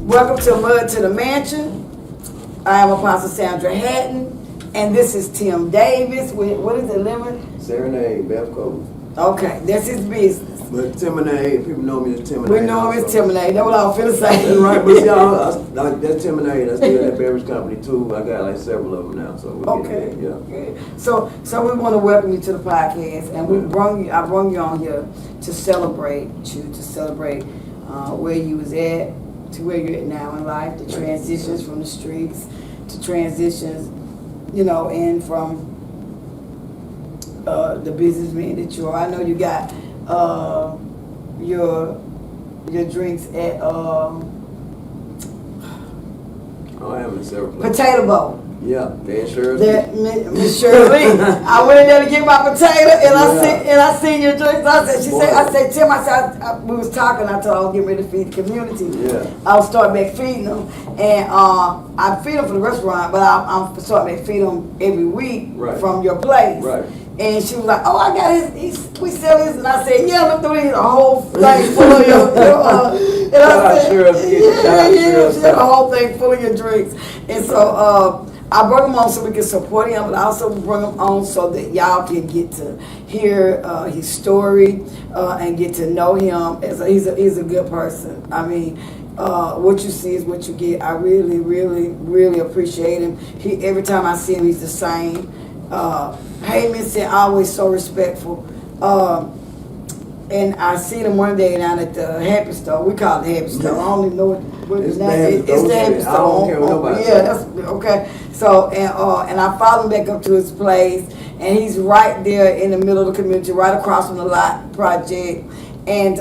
Welcome to Mud to the Mansion. I am Apostle Sandra Hatton, and this is Tim Davis with, what is it, Lemon? Serenade, Beth Cole. Okay, that's his business. But Timonade, people know me as Timonade. We know him as Timonade. That's what I was finna say. That's right, but y'all, that's Timonade. I still that beverage company too. I got like several of them now, so we're Okay. getting there, Okay. So we want to welcome you to the podcast, and I brought you on here to celebrate where you was at to where you're at now in life, the transitions from the streets to transitions, and from the businessman that you are. I know you got your drinks at Oh, I am in several places. Potato Bowl. Yeah, Dan Shirley. That Miss Shirley, I went in there to get my potato, and I seen your drinks. I said, Tim, we was talking. I told her I was getting ready to feed the community. Yeah. I'll start back feeding them, and I feed them for the restaurant, but I'm starting back feeding them every week from your place. Right. And she was like, "Oh, I got his. We sell his." And I said, "Yeah, I'm doing a whole thing full of your." And I said, she had a whole thing full of your drinks. And so I brought him on so we can support him, but I also bring him on so that y'all can get to hear his story and get to know him. He's a good person. I mean, what you see is what you get. I really, really, really appreciate him. Every time I see him, he's the same. Hey, Missy, always so respectful. And I seen him one day down at the Happy Store. We call it the Happy Store. I don't even know what it's name is. It's the Happy Store. I don't care what nobody yeah, that's okay. So and I followed him back up to his place, and he's right there in the middle of the community, right across from the Lot Project, and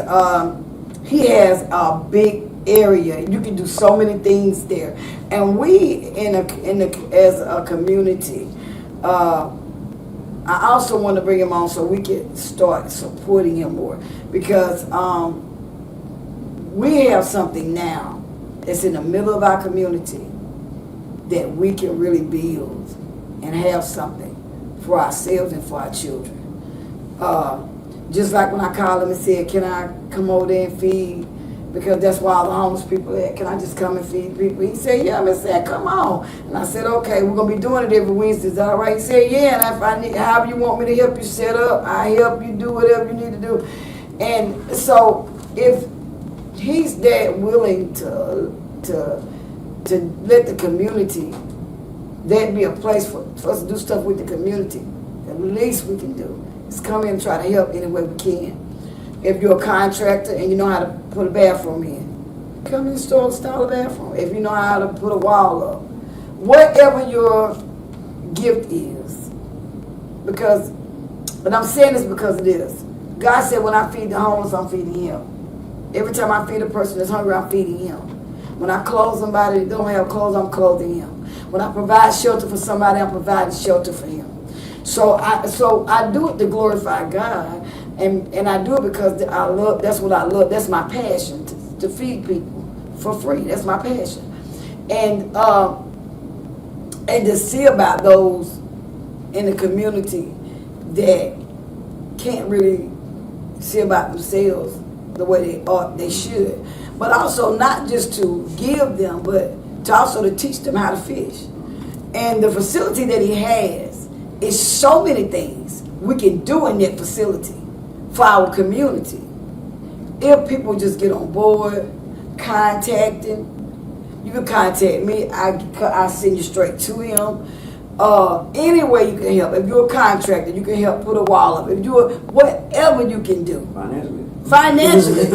he has a big area. You can do so many things there, and we as a community. I also want to bring him on so we can start supporting him more, because we have something now that's in the middle of our community that we can really build and have something for ourselves and for our children. Just like when I called him and said, "Can I come over there and feed?" Because that's where all the homeless people are at. Can I just come and feed people? He said, "Yeah." I said, "Come on." And I said, "Okay, we're going to be doing it every Wednesday. Is that all right?" He said, "Yeah, and if I need, however you want me to help you set up, I help you do whatever you need to do." And so if he's that willing to let the community, that be a place for us to do stuff with the community, the least we can do is come in and try to help any way we can. If you're a contractor and you know how to put a bathroom in, come in the store and install a bathroom. If you know how to put a wall up, whatever your gift is, but I'm saying this because of this. God said when I feed the homeless, I'm feeding him. Every time I feed a person that's hungry, I'm feeding him. When I clothe somebody that don't have clothes, I'm clothing him. When I provide shelter for somebody, I'm providing shelter for him. So I do it to glorify God. And I do it because that's what I love. That's my passion, to feed people for free. That's my passion. And to see about those in the community that can't really see about themselves the way they should. But also not just to give them, but to teach them how to fish. And the facility that he has is so many things we can do in that facility for our community. If people just get on board, contacting, you can contact me. I send you straight to him. Any way you can help. If you're a contractor, you can help put a wall up. If you're whatever you can do. Financially,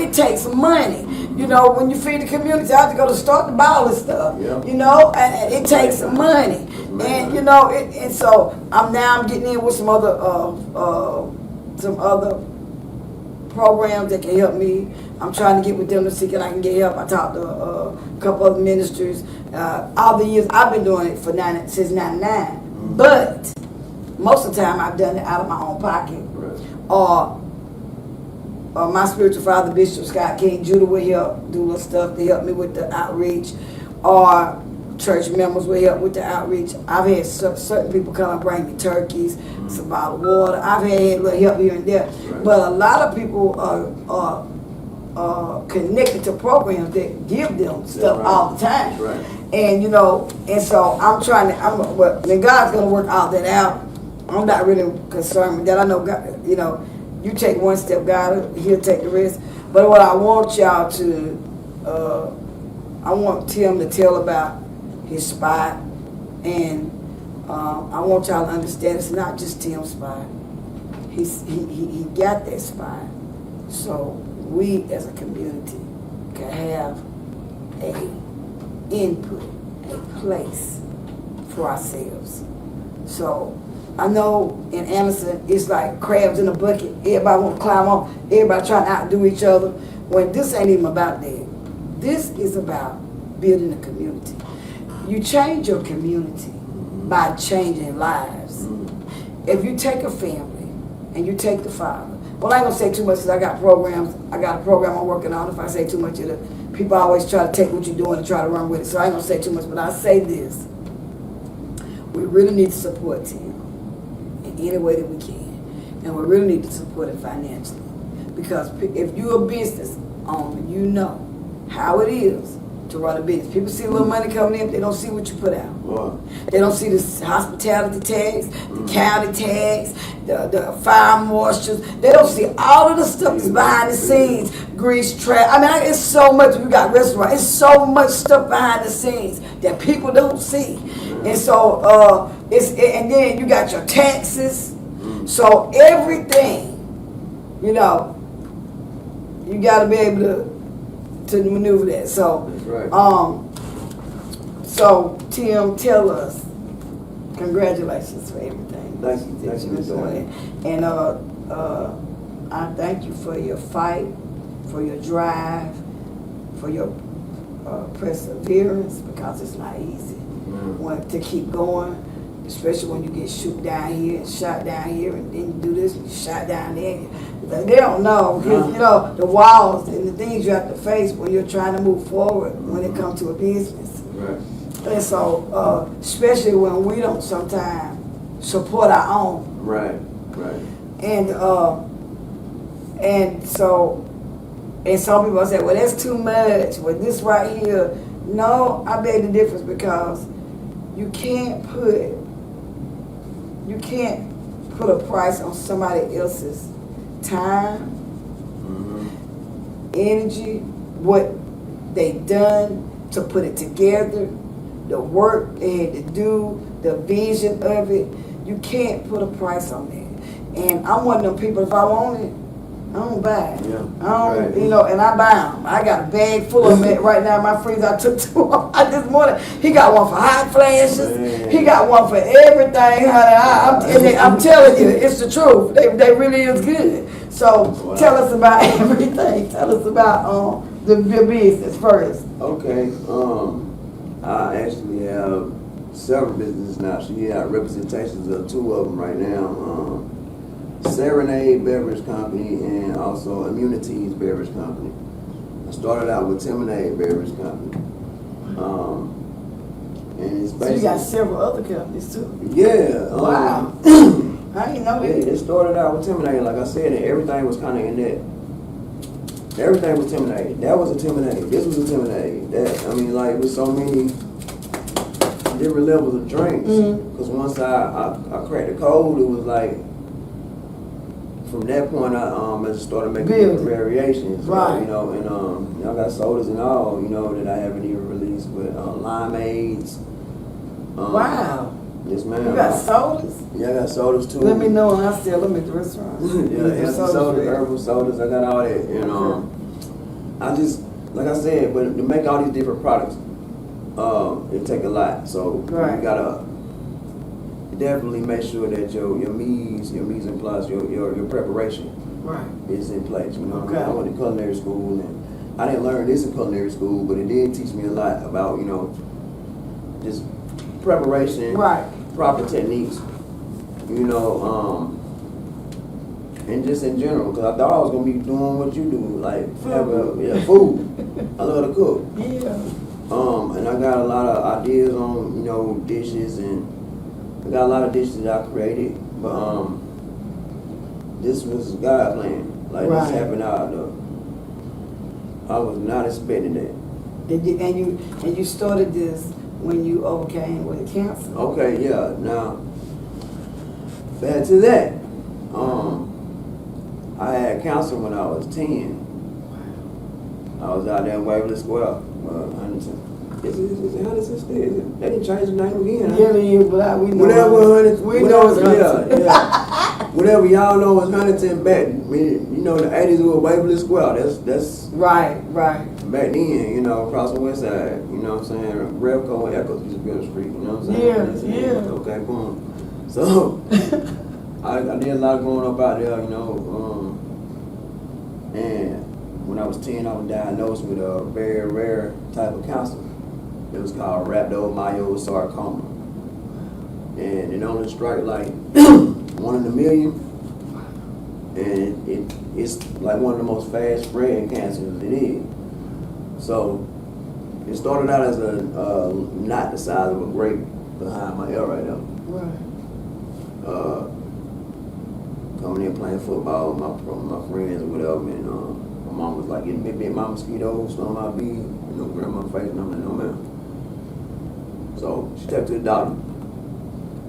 it takes money. When you feed the community, I have to go to start the ball and stuff. Yeah. And it takes money. And and so I'm getting in with some other programs that can help me. I'm trying to get with them to see if I can get help. I talked to a couple other ministers. All the years I've been doing it since '99, but most of the time I've done it out of my own pocket. Right. Or my spiritual father, Bishop Scott King Judah, will help do little stuff to help me with the outreach, or church members will help with the outreach. I've had certain people come and bring me turkeys, some bottled water. I've had little help here and there. Right. But a lot of people are connected to programs that give them stuff right. all the time. That's right. And and so I'm trying to, then God's gonna work all that out. I'm not really concerned with that. I know God, you take one step, God, He'll take the rest. But what I want y'all to, I want Tim to tell about his spot, and I want y'all to understand it's not just Tim's spot. He got that spot. So we as a community can have a input, a place for ourselves. So I know in Anderson it's like crabs in a bucket. Everybody want to climb on. Everybody trying to outdo each other. When this ain't even about that. This is about building a community. You change your community by changing lives. If you take a family and you take the father, well, I ain't gonna say too much because I got programs. I got a program I'm working on. If I say too much, people always try to take what you're doing and try to run with it. So I ain't gonna say too much, but I say this: we really need to support Tim in any way that we can, and we really need to support it financially. Because if you're a business owner, you know how it is to run a business. People see a little money coming in, they don't see what you put out. Wow. They don't see the hospitality tax, the county tax, the fire marshals. They don't see all of the stuff that's behind the scenes, grease trap. I mean, it's so much. We got restaurants. It's so much stuff behind the scenes that people don't see. And so and then you got your taxes. So everything, you got to be able to maneuver that. So, That's right. So Tim, tell us, congratulations for everything Thank you. that Thank you've you, been doing. And I thank you for your fight, for your drive, for your perseverance, because it's not easy to keep going, especially when you get shoot down here and shot down here, and then you do this and you shot down there. They don't know, because, the walls and the things you have to face when you're trying to move forward when it comes to a business. Right. And so, especially when we don't sometimes support our own. Right. Right. And so, and some people say, well, that's too much. Well, this right here. No, I beg the difference, because you can't put a price on somebody else's time, energy, what they done to put it together, the work they had to do, the vision of it. You can't put a price on that. And I'm one of them people, if I want it, I don't buy it. Yeah, I don't, right. and I buy them. I got a bag full of them right now in my freezer. I took 2 of them this morning. He got one for hot flashes. Man. He got one for everything, honey. I'm telling you, it's the truth. They really is good. So Wow. Tell us about everything. Tell us about the business first. Okay. I actually have several businesses now. So you have representations of 2 of them right now. Serenade Beverage Company and also Immunities Beverage Company. I started out with Timonade Beverage Company. And it's So basically... you got several other companies too. Yeah. Wow. I didn't know Yeah, that. it started out with Timonade, like I said, and everything was kind of in that. Everything was Timonade. That was a Timonade. This was a Timonade. It was so many different levels of drinks. Because once I cracked the code, it was like, from that point, I just started making different variations. Right. And I got sodas and all, that I haven't even released, but limeades. Wow. Yes, ma'am. You got sodas? Yeah, I got sodas too. Let me know and I'll sell them at the restaurant. Yeah, sodas, herbal sodas, I got all that. And I just, like I said, but to make all these different products, it take a lot. So right. You gotta definitely make sure that your mise en place, your preparation is in place. Okay. I went to culinary school, and I didn't learn this in culinary school, but it did teach me a lot about just preparation, proper techniques, and just in general, because I thought I was gonna be doing what you do, like food. I love to cook. Yeah. And I got a lot of ideas on dishes, and I got a lot of dishes that I created, but this was God's plan. Like this happened out of I was not expecting that. And you started this when you overcame with cancer. Okay, yeah. Now, back to that. I had cancer when I was 10. I was out there in Waverly Square, Huntington. Is it Huntington still? They didn't change the name again. Yeah, we know. Whatever Huntington. We know it's Huntington. Yeah. Whatever y'all know is Huntington back. I mean, you know, in the 80s it was Waverly Square. That's right. back then, you know, across the west side. You know what I'm saying? Revco and Echoes used to be on the street. You know what I'm saying? Yeah. Okay, boom. So I did a lot growing up out there, you know. And when I was 10, I was diagnosed with a very rare type of cancer. It was called rhabdomyosarcoma. And it only strike like 1 in a million. And it's like one of the most fast spreading cancers it is. So it started out as a not the size of a grape behind my ear right now. Right. Coming in playing football with my friends or whatever, and my mom was like getting bit by mosquitoes on my beard, you know, grandma face, and I'm like, no ma'am. So she took to the doctor.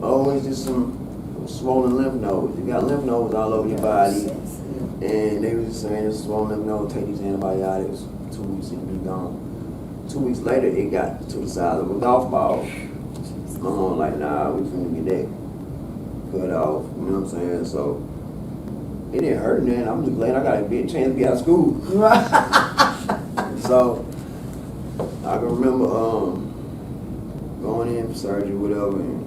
Oh, it's just some swollen lymph nodes. You got lymph nodes all over your body, and they was just saying it's swollen lymph nodes. Take these antibiotics. 2 weeks and be gone. 2 weeks later, it got to the size of a golf ball. My mom like, nah, we finna get that cut off. You know what I'm saying? So it didn't hurt then. I'm just glad I got a big chance to be out of school. So I can remember going in for surgery, whatever, and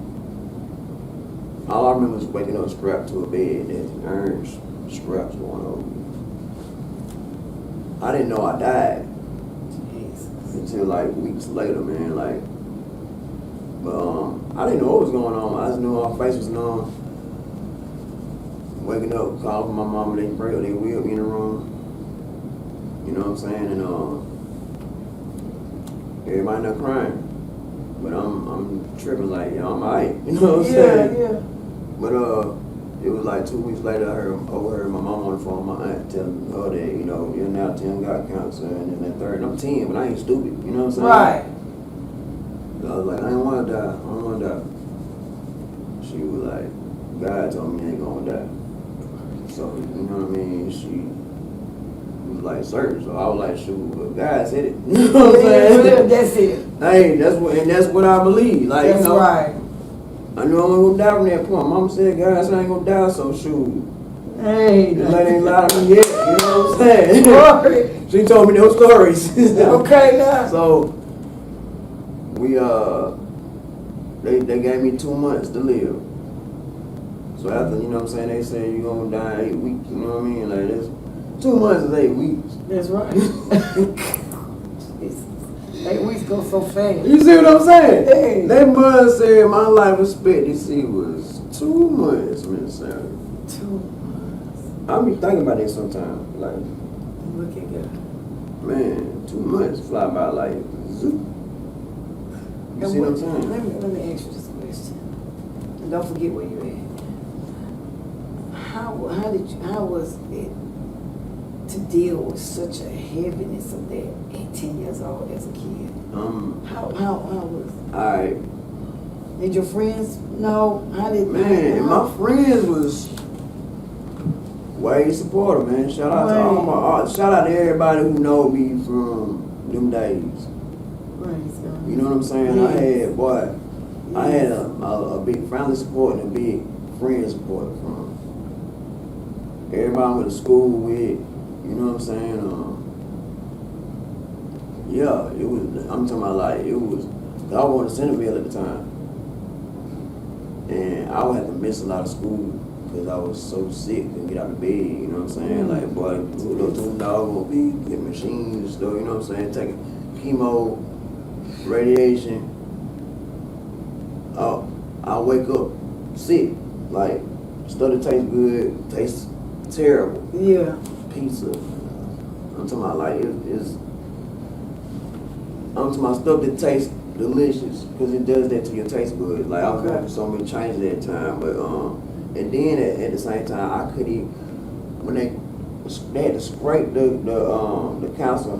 all I remember was waking up strapped to a bed. There's nerves, straps going over me. I didn't know I died until like weeks later, man. Like, but I didn't know what was going on. I just knew my face was numb. Waking up, calling for my mama, they wheeled me in the room. You know what I'm saying? And everybody not crying, but I'm tripping like, I'm alright. You know what I'm saying? Yeah. But it was like 2 weeks later, I overheard my mom on the phone, my aunt telling her that, you know, you're now 10, got cancer, and then that third, and I'm 10, but I ain't stupid. You know what I'm saying? Right. So I was like, I don't want to die. I don't want to die. She was like, God told me you ain't gonna die. So, you know what I mean? She was like certain. So I was like, shoot, well, God said it. You know what I'm saying? That's it. Hey, that's what I believe. Like, That's you know, right. I knew I wasn't gonna die from that point. Mama said, God said I ain't gonna die, so shoot. Hey, This lady ain't lied to me yet. You know what I'm saying? Glory. She told me those stories. Okay now. So we they gave me 2 months to live. So after, you know what I'm saying, they said you're gonna die in 8 weeks, you know what I mean? Like that's 2 months is 8 weeks. That's right. 8 weeks go so fast. You see what I'm saying? Hey. That mother said my life expectancy was 2 months, Miss Sarah. 2 months. I be thinking about that sometimes. Like, Look at God. man, 2 months fly by like zoop. You see what I'm saying? Let me ask you this question. And don't forget where you're at. How was it to deal with such a heaviness of that at 10 years old as a kid? How was it? Alright. Did your friends know? How did Man, my friends was way supportive, man. Shout out to all shout out to everybody who know me from them days. Praise God. You know what I'm saying? Yes. I had a big family support and a big friend support from everybody I went to school with. You know what I'm saying? Yeah, it was. I'm talking about like it was. I was in Centerville at the time, and I would have to miss a lot of school because I was so sick and get out of bed. You know what I'm saying? Like, boy, those two dogs gonna be getting machines and stuff. You know what I'm saying? Taking chemo, radiation. Oh, I wake up sick. Like, stuff that tastes good tastes terrible. Yeah. Pizza. I'm talking about like it's. I'm talking about stuff that tastes delicious because it does that to your taste buds. Like I was going through so many changes at that time, but and then at the same time I couldn't even when they had to scrape the cancer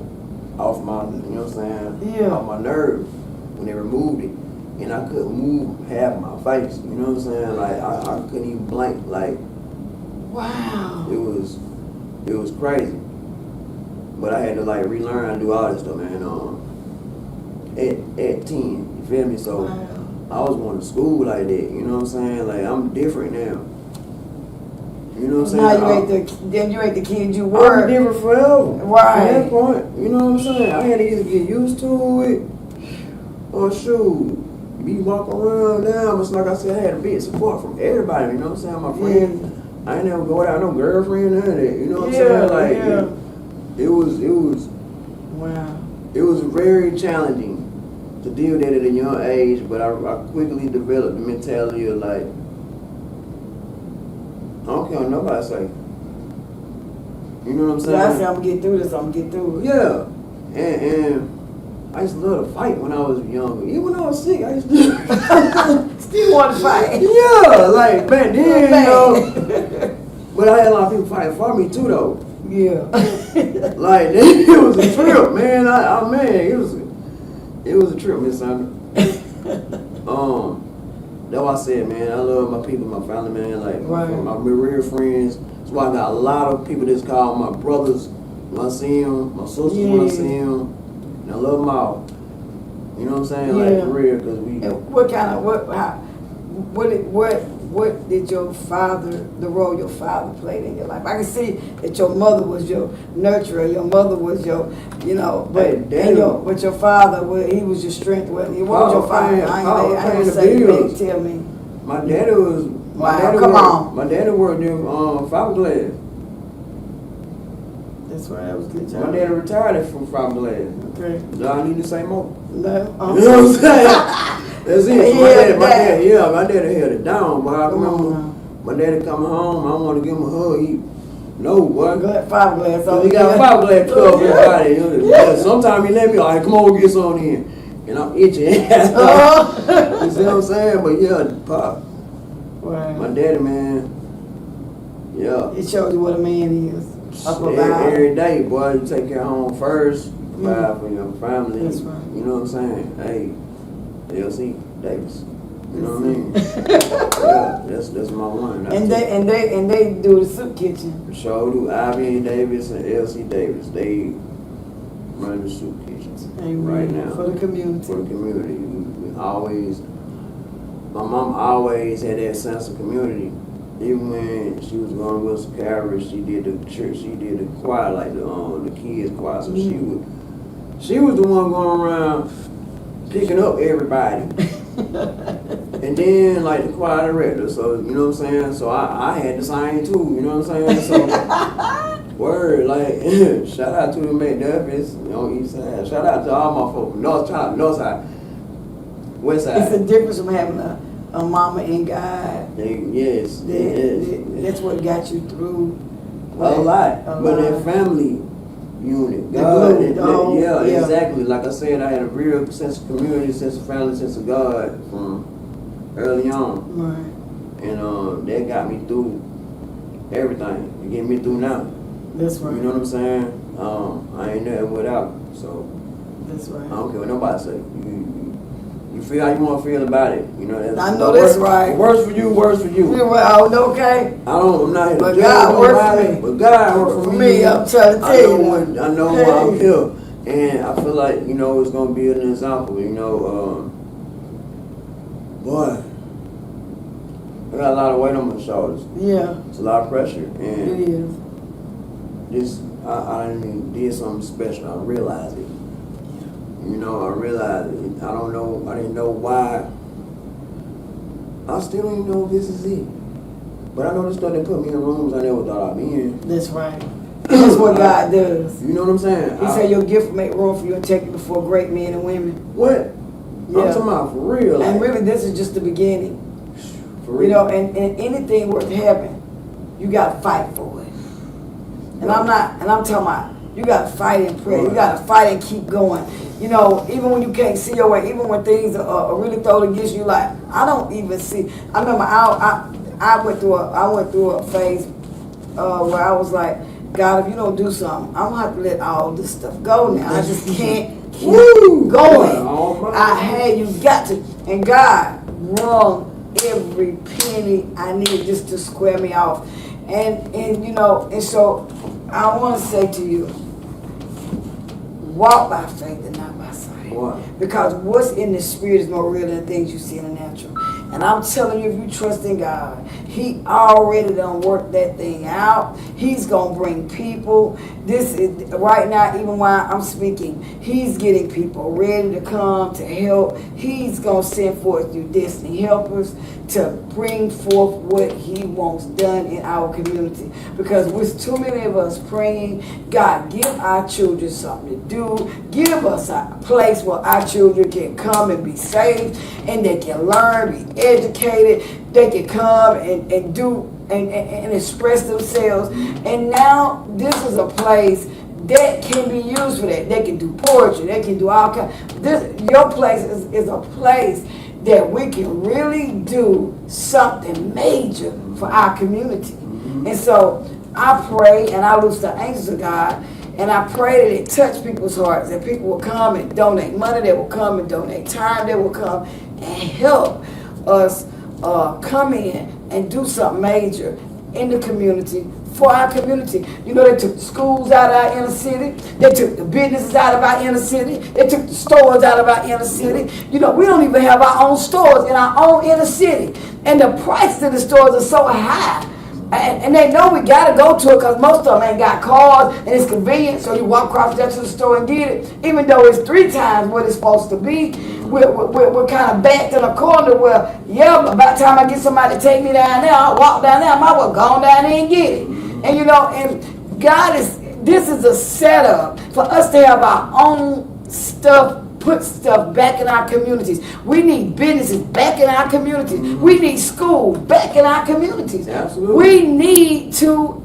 off my, you know what I'm saying? Yeah. Off my nerve when they removed it. And I couldn't move half my face, you know what I'm saying? Like, I couldn't even blink, like, Wow. it was crazy. But I had to, like, relearn how to do all this stuff, man, at 10, you feel me? So, Wow. I was going to school like that, you know what I'm saying? Like, I'm different now. You know what I'm saying? Now you ain't the kid you I'm were. different forever. Right. At that point, you know what I'm saying? I had to either get used to it or shoot, be walking around now. It's like I said, I had a big support from everybody, you know what I'm saying? My friends, I ain't never go without no girlfriend, none of that, you know what I'm saying? Like, it was Wow. it was very challenging to deal with that at a young age, but I quickly developed the mentality of like, I don't care what nobody say. You know what I'm saying? Yeah, I said I'm gonna get through this. I'm gonna get through it. Yeah, and I used to love to fight when I was younger. Even when I was sick, I used to Still want to fight. Yeah, like back then, you know. But I had a lot of people fighting for me too, though. Yeah. Like it was a trip, man. Man, it was a trip, Miss Sandra. That's why I said, man, I love my people, my family, man. Like my real friends. That's why I got a lot of people that's called my brothers when I see them, my sisters when I see them, and I love them all. You know what I'm saying? Like for real, because we. And what did your father, the role your father played in your life? I can see that your mother was your nurturer, your mother was your, you know, but your father, he was your strength. What was your father? I ain't say big. Tell me. My daddy was. My daddy worked in fiberglass. That's right. That was good job. My daddy retired from fiberglass. Okay. Do I need to say more? No. You know what I'm saying? That's it. My daddy held it down, but I remember my daddy coming home, I want to give him a hug. No, boy. Fiberglass. He got fiberglass cover everybody. Yeah, sometimes he let me like, come on, get some in. And I'm itching. You see what I'm saying? But yeah, Pop. Right. My daddy, man. Yeah. It shows you what a man is. Every day, boy, you take care of home first, provide for your family. That's right. You know what I'm saying? Hey, LC Davis. You know what I mean? Yeah, that's my one. And they do the soup kitchen. Sure do. Ivy Davis and LC Davis. They run the soup kitchens right now for the community. For the community, we always. My mom always had that sense of community. Even when she was going to Wilson Calvary, she did the church, she did the choir, like the kids choir. So she was the one going around picking up everybody. And then like the choir director, so you know what I'm saying? So I had to sing too, you know what I'm saying? So word, like shout out to the McDuffies on East Side. Shout out to all my folks, North Side, West Side. It's the difference from having a mama and God. Yes. That's what got you through. A lot. But that family unit. God, exactly. Like I said, I had a real sense of community, sense of family, sense of God from early on. Right. And that got me through everything. It get me through now. That's right. You know what I'm saying? I ain't nothing without. So that's right. I don't care what nobody say. You feel how you want to feel about it. You know that's. I know that's right. Worse for you, worse for you. Well, okay. I'm not here to but judge God nobody, works for me. But God works for me. I'm trying to tell you. I know why I'm here. And I feel like, it's going to be an example, boy, I got a lot of weight on my shoulders. Yeah. It's a lot of pressure. And it is. I did something special. I realized it. I realized it. I didn't know why. I still don't even know if this is it. But I know this stuff that put me in rooms I never thought I'd be in. That's right. That's what God does. You know what I'm saying? He said your gift will make room for you and take you before great men and women. What? Yeah. I'm talking about for real. And really, this is just the beginning. For real. And anything worth having, you got to fight for it. And I'm talking about, you got to fight and pray. You got to fight and keep going. Even when you can't see your way, even when things are really thrown against you, like, I don't even see. I remember I went through a phase where I was like, God, if you don't do something, I'm gonna have to let all this stuff go now. I just can't keep Woo! going. I had you got to, and God wrung every penny I needed just to square me off. And you know, and so I want to say to you, walk by faith and not by sight. Why? Because what's in the spirit is more real than the things you see in the natural. And I'm telling you, if you trust in God, He already done worked that thing out. He's gonna bring people. This is right now, even while I'm speaking, He's getting people ready to come to help. He's gonna send forth through destiny helpers to bring forth what He wants done in our community. Because with too many of us praying, God, give our children something to do. Give us a place where our children can come and be saved, and they can learn, be educated. They can come and do and express themselves. And now this is a place that can be used for that. They can do poetry. They can do all kinds. Your place is a place that we can really do something major for our community. And so I pray and I loose the angels of God, and I pray that it touch people's hearts, that people will come and donate money, that will come and donate time, that will come and help us come in and do something major in the community, for our community. You know, they took the schools out of our inner city. They took the businesses out of our inner city. They took the stores out of our inner city. You know, we don't even have our own stores in our own inner city. And the prices of the stores are so high. And they know we got to go to it because most of them ain't got cars and it's convenient. So you walk across there to the store and get it. Even though it's 3 times what it's supposed to be, we're kind of backed in a corner where, yeah, but by the time I get somebody to take me down there, I'll walk down there, I might well go on down there and get it. And you know, and this is a setup for us to have our own stuff, put stuff back in our communities. We need businesses back in our communities. We need schools back in our communities. Absolutely. We need to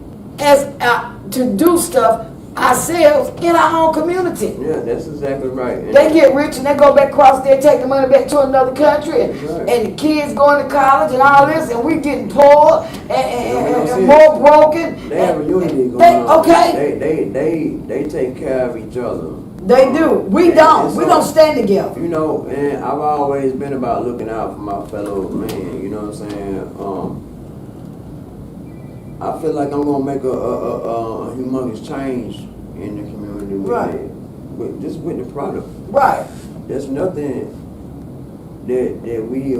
do stuff ourselves in our own community. Yeah, that's exactly right. And they get rich and they go back across there, take the money back to another country, and the kids going to college and all this, and we getting poor and more broken. They have a unity going on. Okay. They take care of each other. They do. We don't. We don't stand together. You know, and I've always been about looking out for my fellow man. You know what I'm saying? I feel like I'm gonna make a humongous change in the community with the product. Right. There's nothing that we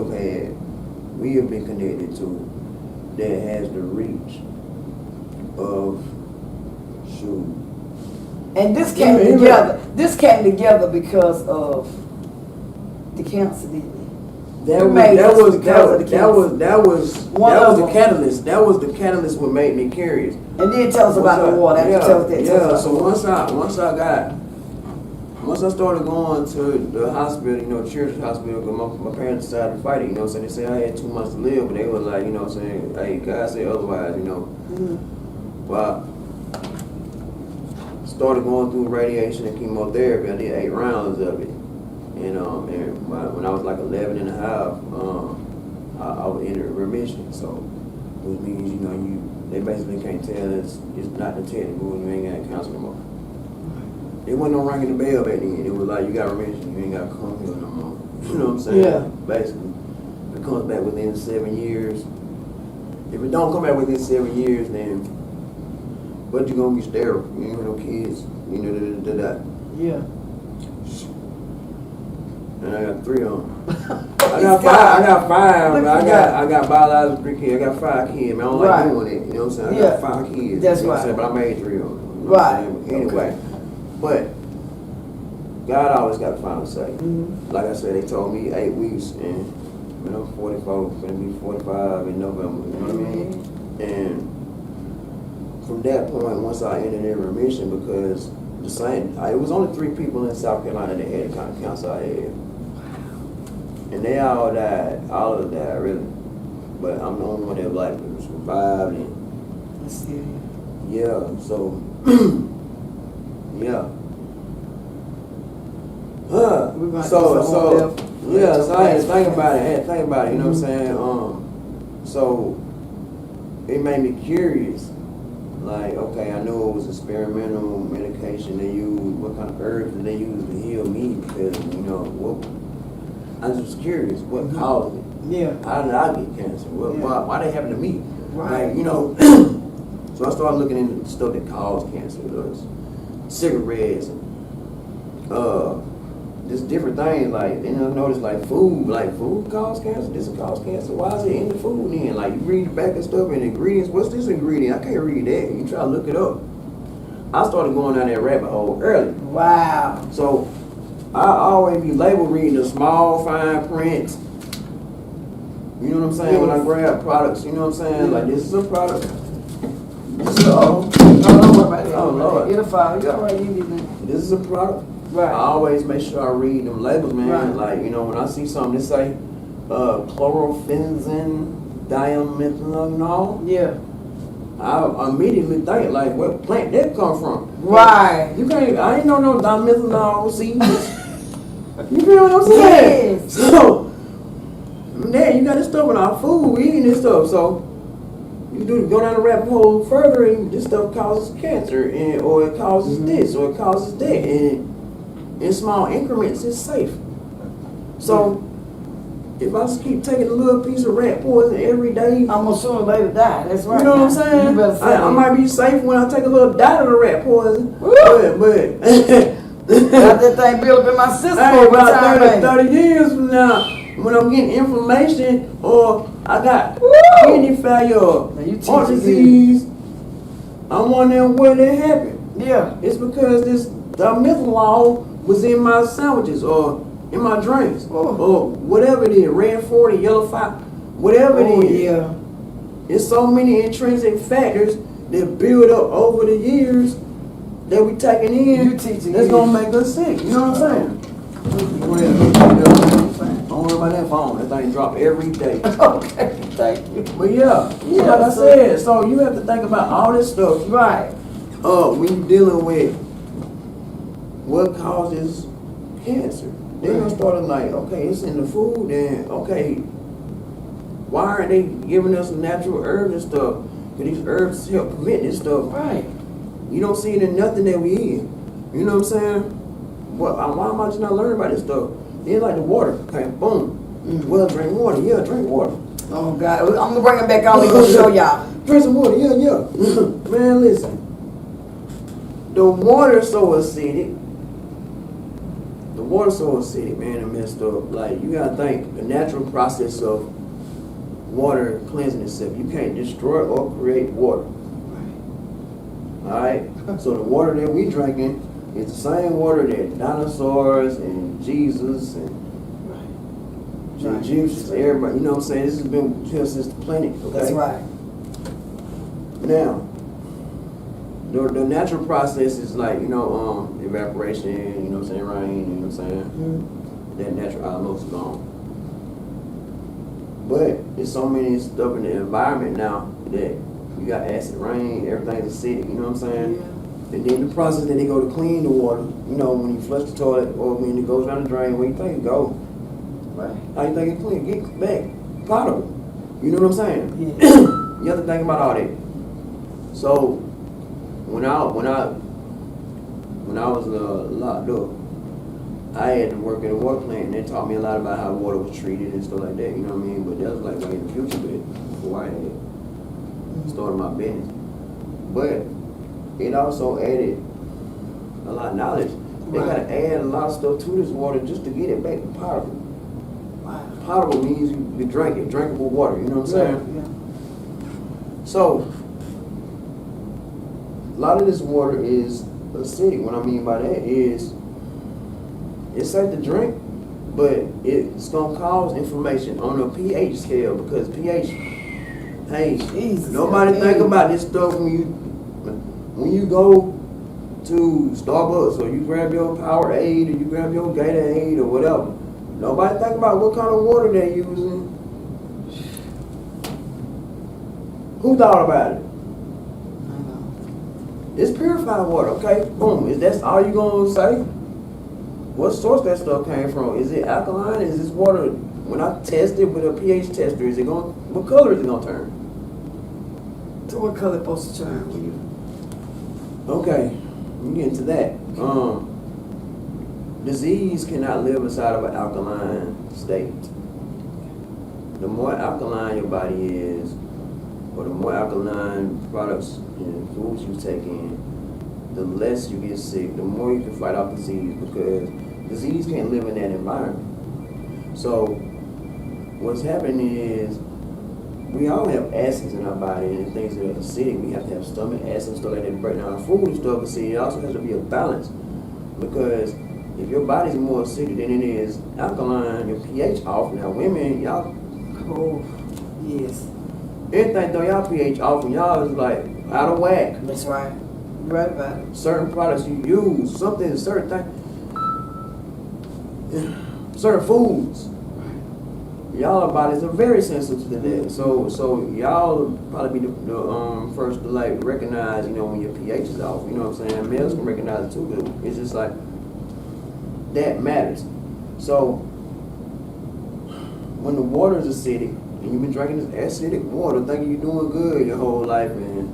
have been connected to that has the reach of shoot. And this came together. This came together because of the cancer, didn't it? That was the catalyst. That was the catalyst what made me curious. And then tell us about the water. Once I started going to the hospital, you know, children's hospital, because my parents decided to fight it, you know, so they said I had 2 months to live, but they were like, you know, saying, hey, God said otherwise, you know. Well, started going through radiation and chemotherapy. I did 8 rounds of it. And when I was like 11 and a half, I was in remission. So, which means, you know, they basically can't tell it's not detectable and you ain't got cancer no more. It wasn't no ringing the bell back then. It was like, you got remission, you ain't got to come here no more. You know what I'm saying? Yeah. Basically. If it comes back within 7 years, if it don't come back within 7 years, then, but you're going to get sterile. You ain't got no kids. You know, Yeah. And I got 3 on them. I got 5. I got biological 3 kids. I got 5 kids. Man, I don't like doing it. You know what I'm saying? I got 5 kids. That's right. But I made 3 on them. Right. Anyway, but God always got the final say. Like I said, they told me 8 weeks, and when I'm 44, I'm gonna be 45 in November. You know what I mean? And from that point, once I entered in remission, because it was only 3 people in South Carolina that had the kind of cancer I had. And they all died. All of them died, really. But I'm the only one that like survived. And I see. Yeah, so yeah. So I had to think about it. You know what I'm saying? So it made me curious Like, okay, I knew it was experimental medication they used. What kind of herbs did they use to heal me? Because, you know, I was just curious, what caused it? Yeah. How did I get cancer? Yeah. Why they happen to me? Right. Like, you know, so I started looking into stuff that caused cancer. Those cigarettes, just different things. Like, then I noticed like food cause cancer. This cause cancer. Why is it in the food then? Like, you read the back of stuff and ingredients. What's this ingredient? I can't read that. You try to look it up. I started going down that rabbit hole early. Wow. So I always be labeled reading the small fine print. You know what I'm saying? When I grab products, you know what I'm saying? Like, this is a product. This is No, don't worry about it. Oh, Lord. It'll fall. You're all right. You need to. This is a product. Right. I always make sure I read them labels, man. Right. Like, you know, when I see something that say chlorphenzin dimethylenol, Yeah. I immediately think like, what plant that come from? Right. You can't. I ain't know no dimethylenol seeds. You feel what I'm saying? Yes. So, man, you got this stuff in our food. We eating this stuff, so you do go down the rabbit hole further, and this stuff causes cancer, and or it causes this, or it causes that, and in small increments, it's safe. So, if I just keep taking a little piece of rat poison every day, I'm gonna sooner or later die. That's right. you know what I'm saying? You better say I might be safe when I take a little dot of the rat poison, Woo! but Got that thing built up in my system hey, over about time, 30, man. 30 years from now, when I'm getting inflammation or I got Woo! kidney failure, Now you teach heart it disease, I'm wondering where that happened. Yeah. It's because this dimethylenol was in my sandwiches or in my drinks or whatever it is, red 40, yellow 5, whatever Oh, it is. yeah. There's so many intrinsic factors that build up over the years that we taking in. You teaching that's me. gonna make us sick. You know what I'm saying? Go ahead. Don't worry about that phone. That thing drop every day. Okay, thank you. But yeah, Yeah, like I so- said, so you have to think about all this stuff. Right. When you're dealing with what causes cancer. Then you start like, okay, it's in the food, then okay, why aren't they giving us natural herbs and stuff? Because these herbs help prevent this stuff. Right. You don't see it in nothing that we eat. You know what I'm saying? Why am I just not learning about this stuff? Then like the water, okay, boom. Well, drink water. Yeah, drink water. Oh God, I'm gonna bring it back on. We gonna show y'all. Drink some water. Yeah, yeah. Man, listen. The water's so acidic. The water's so acidic, man, and messed up. Like, you gotta think the natural process of water cleansing itself. You can't destroy or create water. Alright? So the water that we drinking is the same water that dinosaurs and Jesus and the Egyptians, everybody, you know what I'm saying? This has been here since the planet, okay? That's right. Now, the natural process is like, you know, evaporation, you know what I'm saying, rain, you know what I'm saying? That natural osmosis is gone. But there's so many stuff in the environment now that you got acid rain, everything's acidic, you know what I'm saying? Yeah. And then the process that they go to clean the water, you know, when you flush the toilet or when it goes down the drain, where you think it go? Right. How you think it clean? Get back potable. You know what I'm saying? Yeah. You have to think about all that. So when I was locked up, I had to work in a water plant, and they taught me a lot about how water was treated and stuff like that. You know what I mean? But that was like way in the future, before I had started my business. But it also added a lot of knowledge. They gotta add a lot of stuff to this water just to get it back potable. Wow. Potable means you can drink it, drinkable water. You know what I'm saying? Yeah. So, a lot of this water is acidic. What I mean by that is, it's safe to drink, but it's gonna cause inflammation on a pH scale because pH. Hey, Jesus, nobody yeah. think about this stuff when you go to Starbucks or you grab your Powerade or you grab your Gatorade or whatever. Nobody think about what kind of water they're using. Who thought about it? I know. It's purified water, okay? Boom. Is that all you gonna say? What source that stuff came from? Is it alkaline? Is this water, when I test it with a pH tester, what color is it gonna turn? So what color supposed to turn when you? Okay, we get into that. Disease cannot live inside of an alkaline state. The more alkaline your body is, or the more alkaline products and foods you take in, the less you get sick, the more you can fight off disease, because disease can't live in that environment. So what's happening is we all have acids in our body and things that are acidic. We have to have stomach acids and stuff like that to break down our food and stuff. But see, it also has to be a balance, because if your body's more acidic than it is alkaline, your pH off. Now women, y'all, Oh, yes. anything throw y'all pH off and y'all is like out of whack. That's right. You're right about it. Certain products you use, certain foods, y'all bodies are very sensitive to that. So y'all probably be the first to like recognize, when your pH is off. You know what I'm saying? Males can recognize it too, but it's just like that matters. So when the water is acidic and you've been drinking this acidic water, thinking you're doing good your whole life, and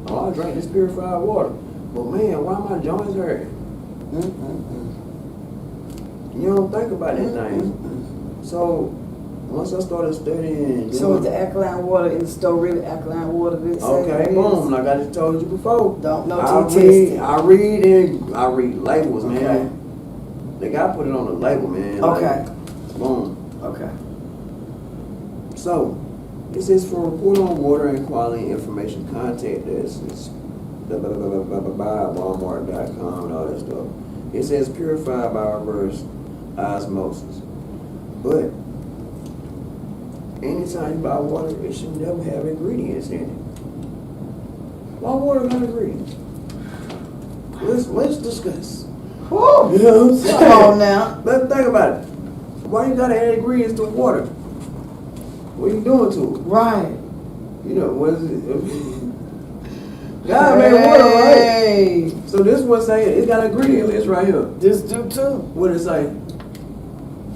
I drink this purified water, but man, why my joints hurting? You don't think about that thing. So once I started studying, So is the alkaline water in the store really alkaline water? Okay, boom, like I just told you before. Don't know I till you read labels, Okay. man. They gotta put it on the label, man. Okay. Like, boom. Okay. So this is for report on water and quality information. Contact us. It's Walmart.com and all that stuff. It says purified by reverse osmosis. But anytime you buy water, it should never have ingredients in it. Why water got ingredients? Let's discuss. Whoa. You know what I'm saying? Come on now. Let's think about it. Why you gotta add ingredients to water? What are you doing to it? Right. What is it? God made water, right? Hey. So this one saying it got an ingredient list right here. This do too. What it say?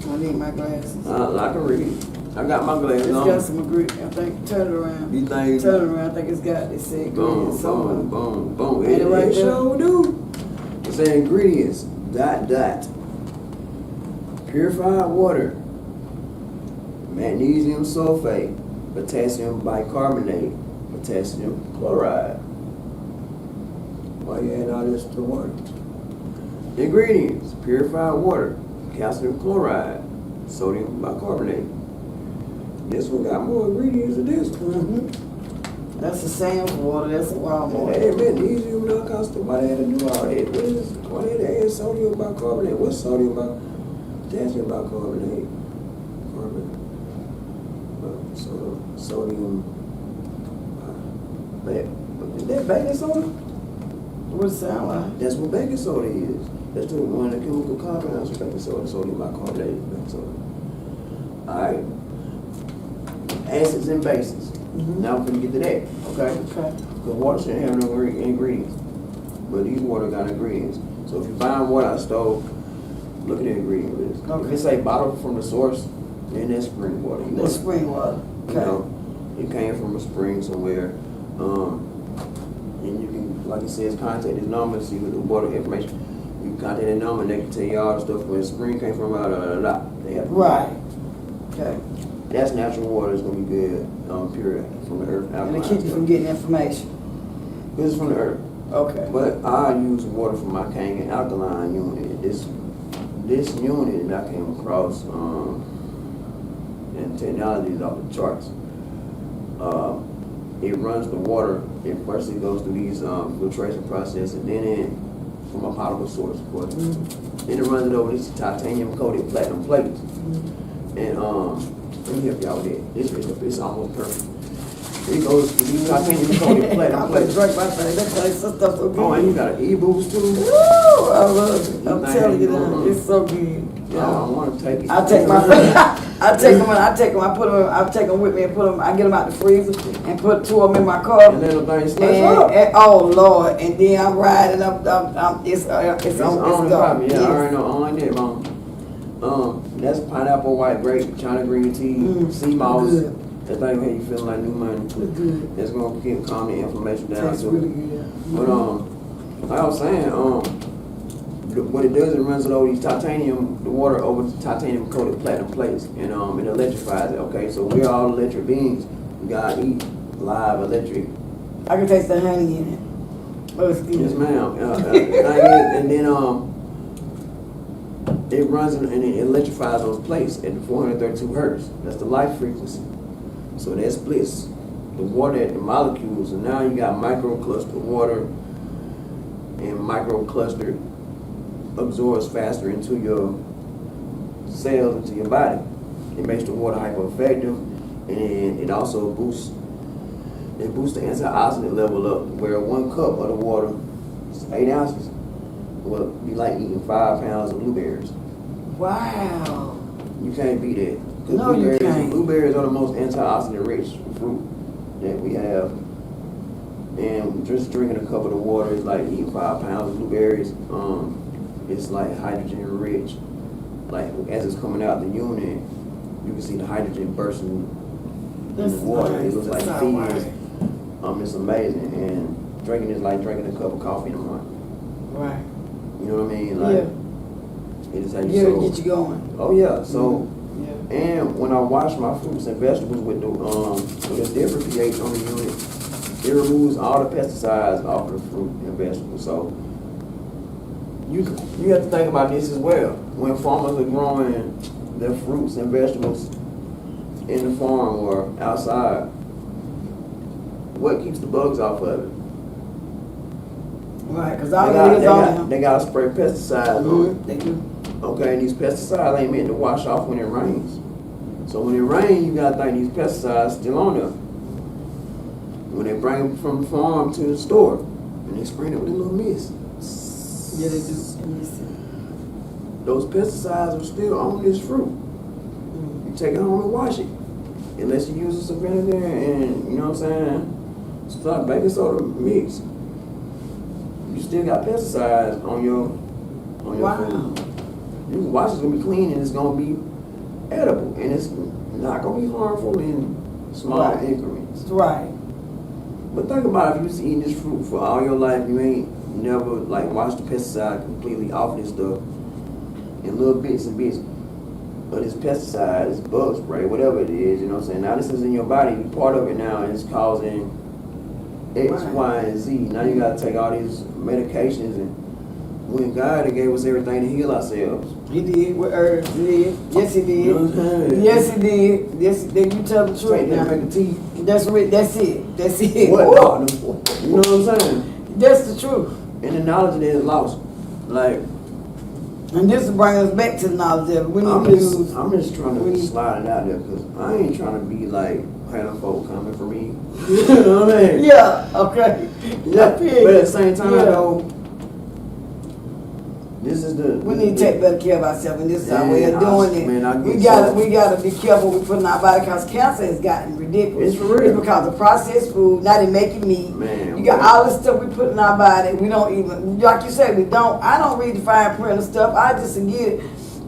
I need my glasses. I can read. I got my glasses It's on. got some ingredient. I think, turn it around. You think? Turn it around. I think it's got, it said Boom, ingredients somewhere. boom, boom, boom. Ain't it right It there? sure do. It say ingredients. ... Purified water. Magnesium sulfate. Potassium bicarbonate. Potassium chloride. Why you add all this to the water? Ingredients: purified water, calcium chloride, sodium bicarbonate. This one got more ingredients than this one. That's the Sam's water. That's a Walmart. Hey, magnesium not costing. Why they had to do all that? Why they had to add sodium bicarbonate? What's sodium potassium bicarbonate? Sodium. Is that baking soda? What does it sound like? That's what baking soda is. That's the one of the chemical compounds of baking soda, sodium bicarbonate is baking soda. Alright. Acids and bases. Now we're gonna get to that, okay? Okay. Because water shouldn't have no ingredients. But these water got ingredients. So if you find water out of the stove, look at the ingredient list. Okay. If it say bottled from the source, then that's spring water. You That's want- spring water. you Okay. know, it came from a spring somewhere. And you can, like it says, contact this number and see what the water information. You contact that number and they can tell you all the stuff where the spring came from, They have Right. Okay. That's natural water. It's gonna be good, pure from the earth. And alkaline it keeps you stuff. from getting information. This is from the earth. Okay. But I use water from my Kangen alkaline unit. This unit that I came across, and technology is off the charts. It runs the water. It first it goes through these filtration process, and then from a potable source, of course. Then it runs it over these titanium coated platinum plates. And let me help y'all with that. It's almost perfect. It goes through these titanium coated platinum I'm gonna plates. drink my thing. That place, that stuff so good. Oh, and you got an e-boost too. Woo! I love it. I'm You telling you think- that. It's so good. I don't want to take it. I take them. I put them. I take them with me and put them. I get them out the freezer and put two of them in my car. And then the thing slips up. Oh Lord! And then I'm riding up. It's on. It's on the property. Yeah, Yes. I already know. I don't like that, mom. That's pineapple, white grape, China green tea, sea moss. Good. That thing make you feel like new money. It's good. That's gonna keep calm the inflammation down. Tastes too. really good. But like I was saying, what it does, it runs it over these the water over the titanium coated platinum plates, and it electrifies it. Okay, so we're all electric beings. We gotta eat live electric. I can taste the honey in it. Oh, it's good. Yes, ma'am. And then it runs and it electrifies those plates at 432 hertz. That's the light frequency. So that splits the water at the molecules, and now you got microcluster water, and microcluster absorbs faster into your cells, into your body. It makes the water hypereffective, and it also boosts the antioxidant level up, where 1 cup of the water is 8 ounces. Will be like eating 5 pounds of blueberries. Wow. You can't beat that. No, you can't. Blueberries are the most antioxidant rich fruit that we have. And just drinking a cup of the water is like eating 5 pounds of blueberries. It's like hydrogen rich. Like as it's coming out the unit, you can see the hydrogen bursting in the water. Nice. It looks like That's fizz. right. It's amazing. And drinking is like drinking a cup of coffee in the morning. Right. You know what I mean? Like, it is how you Yeah, soul. get you going. Oh yeah. So, Yeah. and when I wash my fruits and vegetables with the with a different pH on the unit, it removes all the pesticides off of the fruit and vegetables. So you have to think about this as well. When farmers are growing their fruits and vegetables in the farm or outside, what keeps the bugs off of it? Right, because all it is on them. They gotta spray pesticides on it. They do. Okay, and these pesticides ain't meant to wash off when it rains. So when it rains, you gotta think these pesticides still on there. When they bring them from the farm to the store, and they spray it with a little mist. Yeah, they do. Those pesticides are still on this fruit. You take it home and wash it. Unless you use some vinegar and, you know what I'm saying, some baking soda mix. You still got pesticides on your food. You can wash it's gonna be clean and it's gonna be edible, and it's not gonna be harmful in small increments. Right. But think about if you was eating this fruit for all your life, you ain't never like washed the pesticide completely off this stuff in little bits and bits. But this pesticide, this bug spray, whatever it is, you know what I'm saying? Now this is in your body, you're part of it now, and it's causing X, Y, and Z. Now you gotta take all these medications, and when God gave us everything to heal ourselves. He did with herbs. He did. Yes, he did. You know what I'm saying? Yes, he did. Yes, then you tell the truth Take that now. make a tea. That's it. That's it. That's it. What? Woo! No, you know what I'm saying? That's the truth. And the knowledge of it is lost. Like, And this will bring us back to the knowledge of it. We need I'm to use. just trying to slide it out there, because I ain't trying to be like Hannah folk coming for me. You know what I mean? Yeah. Okay. Yeah. But at the same time, though, this is the. We need to take better care of ourselves, and this is our way of doing it. Man, I we get gotta so- we gotta be careful we put in our body, because cancer has gotten ridiculous. It's for real. It's because of processed food. Now they making meat. Man, you got what? all this stuff we put in our body. We don't even, like you said, we don't. I don't read the fine print of stuff. I just get it.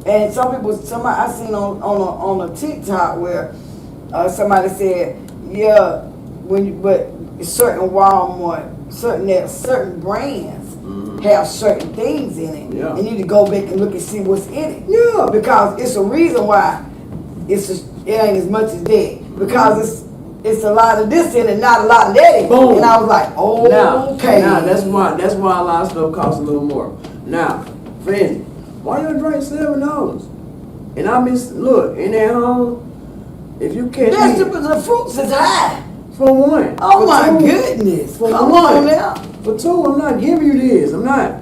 And somebody I seen on a TikTok where somebody said, yeah, but certain Walmart, certain brands have certain things in it. Yeah. You need to go back and look and see what's in it. Yeah. Because it's a reason why it ain't as much as that. Because it's a lot of this in it, not a lot of that in it. Boom. And I was like, oh, okay. Now that's why a lot of stuff costs a little more. Now, Fanny, why you drink $7? And look, in that home, if you catch me Vegetables and fruits is high. for one. Oh for my two, goodness. For Come one. on now. For two, I'm not giving you this. I'm not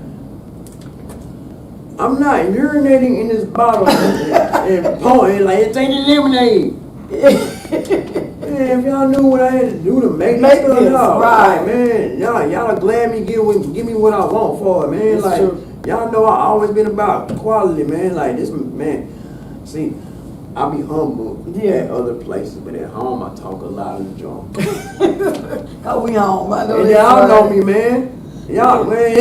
urinating in this bottle and pouring like it's ain't lemonade. Man, if y'all knew what I had to do to make this stuff, this, y'all, right. like, man, y'all are glad me give me what I want for it, man. It's like, true. y'all know I always been about quality, man. Like this, man. See, I be humble at other places, but at home I talk a lot of junk. How we home? I know And that's y'all know right. me, man. Y'all, man.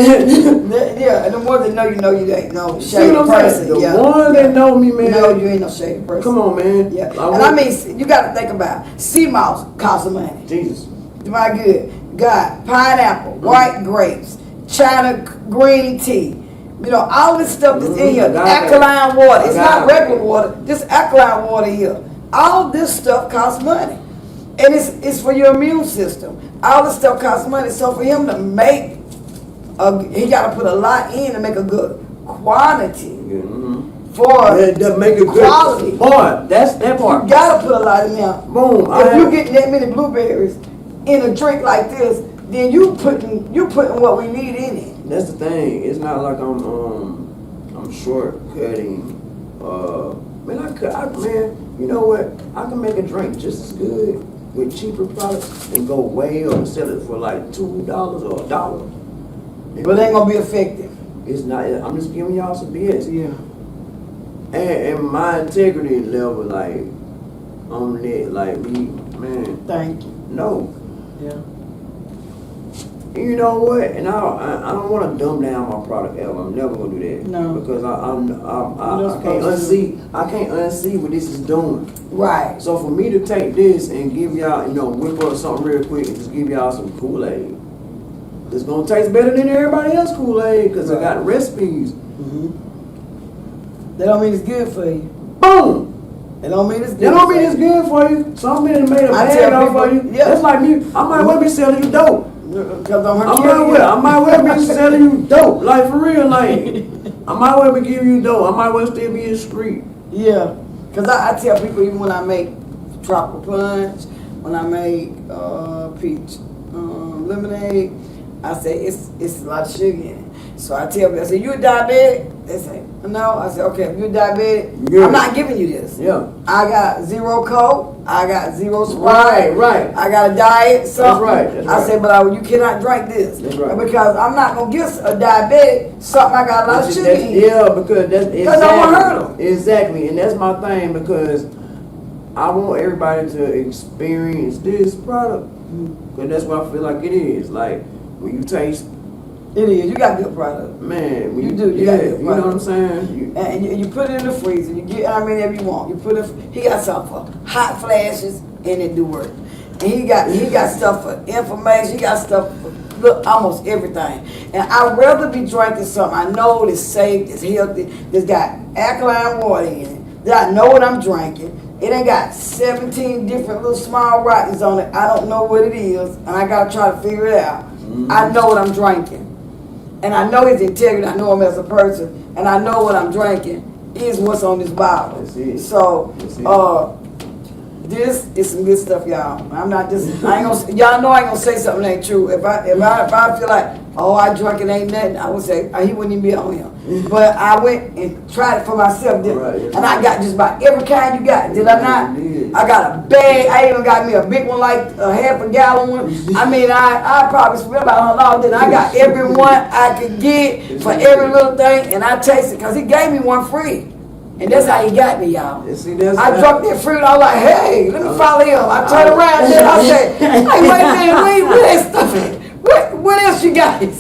Yeah, and the more they know you ain't no See shady what I'm saying? person. The Yeah. ones that know me, man. No, you ain't no shady person. Come on, man. Yeah. Like, And I mean, you got to think about it. Sea moss costs some money. Jesus. My good. God, pineapple, white grapes, China green tea. You know, all this stuff that's in here, Agave. alkaline water. It's not Agave. regular water, just alkaline water here. All this stuff costs money. And it's for your immune system. All this stuff costs money. So for him to make, he got to put a lot in to make a good quantity for That make it good. quality. Boy, that's that part. You got to put a lot in there. Boom. If you get that many blueberries in a drink like this, then you putting what we need in it. That's the thing. It's not like I'm shortcutting. Man, you know what? I can make a drink just as good with cheaper products and go way up and sell it for like $2 or $1. But it ain't gonna be effective. It's not. I'm just giving y'all some BS. Yeah. And my integrity level, like on it, like me, man. Thank you. No. Yeah. You know what? And I don't want to dumb down my product ever. I'm never gonna do that. No. Because I not can't supposed to. unsee. I can't unsee what this is doing. Right. So for me to take this and give y'all, whip up something real quick and just give y'all some Kool-Aid, it's gonna taste better than everybody else Kool-Aid because I got recipes. That don't mean it's good for you. Boom. That don't mean it's good. That don't mean it's good for you. Some people made a I bag tell off for people, you. yeah. That's like me. I might well be selling you dope. Because I'm I might well be selling you dope. Like for real, like I might well be giving you dope. I might well still be in the street. Yeah. Because I tell people even when I make tropical punch, when I make peach lemonade, I say it's a lot of sugar in it. So I tell people, I say, you a diabetic? They say, no. I say, okay, if you're diabetic, Yeah. I'm not giving you this. Yeah. I got 0 Coke. I got 0 Sprite. Right. I got a diet, something. That's right. I say, but you cannot drink this. That's right. Because I'm not going to give a diabetic something I got a lot of sugar in. Yeah, because that's exactly. I want to hurt them. Exactly, and that's my thing because I want everybody to experience this product. Because that's what I feel like it is. Like when you taste. It is. You got good product. Man, when You do. You got good you know what I'm product. saying? And you put it in the freezer. You get how many of you want. You put it. He got something for hot flashes and it do work. And he got stuff for information. He got stuff for almost everything. And I'd rather be drinking something I know it's safe, it's healthy, that's got alkaline water in it, that I know what I'm drinking. It ain't got 17 different little small rottens on it. I don't know what it is, and I gotta try to figure it out. I know what I'm drinking. And I know his integrity, I know him as a person, and I know what I'm drinking is what's on this bottle. That's it. So, That's it. this is some good stuff, y'all. I'm not just, y'all know I ain't gonna say something that ain't true. If I feel like, oh, I drunk it ain't nothing, I would say, he wouldn't even be on here. But I went and tried it for myself, Right. and I got just about every kind you got, did I not? You did. I got a bag, I even got me a big one like a half a gallon one. I mean, I probably spent about $100, then I got every one I could get for every little thing, and I tasted it, because he gave me one free. And that's how he got me, y'all. And see, that's I drunk that fruit, I was like, hey, let me follow him. I turned around and then I said, hey, wait a minute, where that stuff at? What else you got? He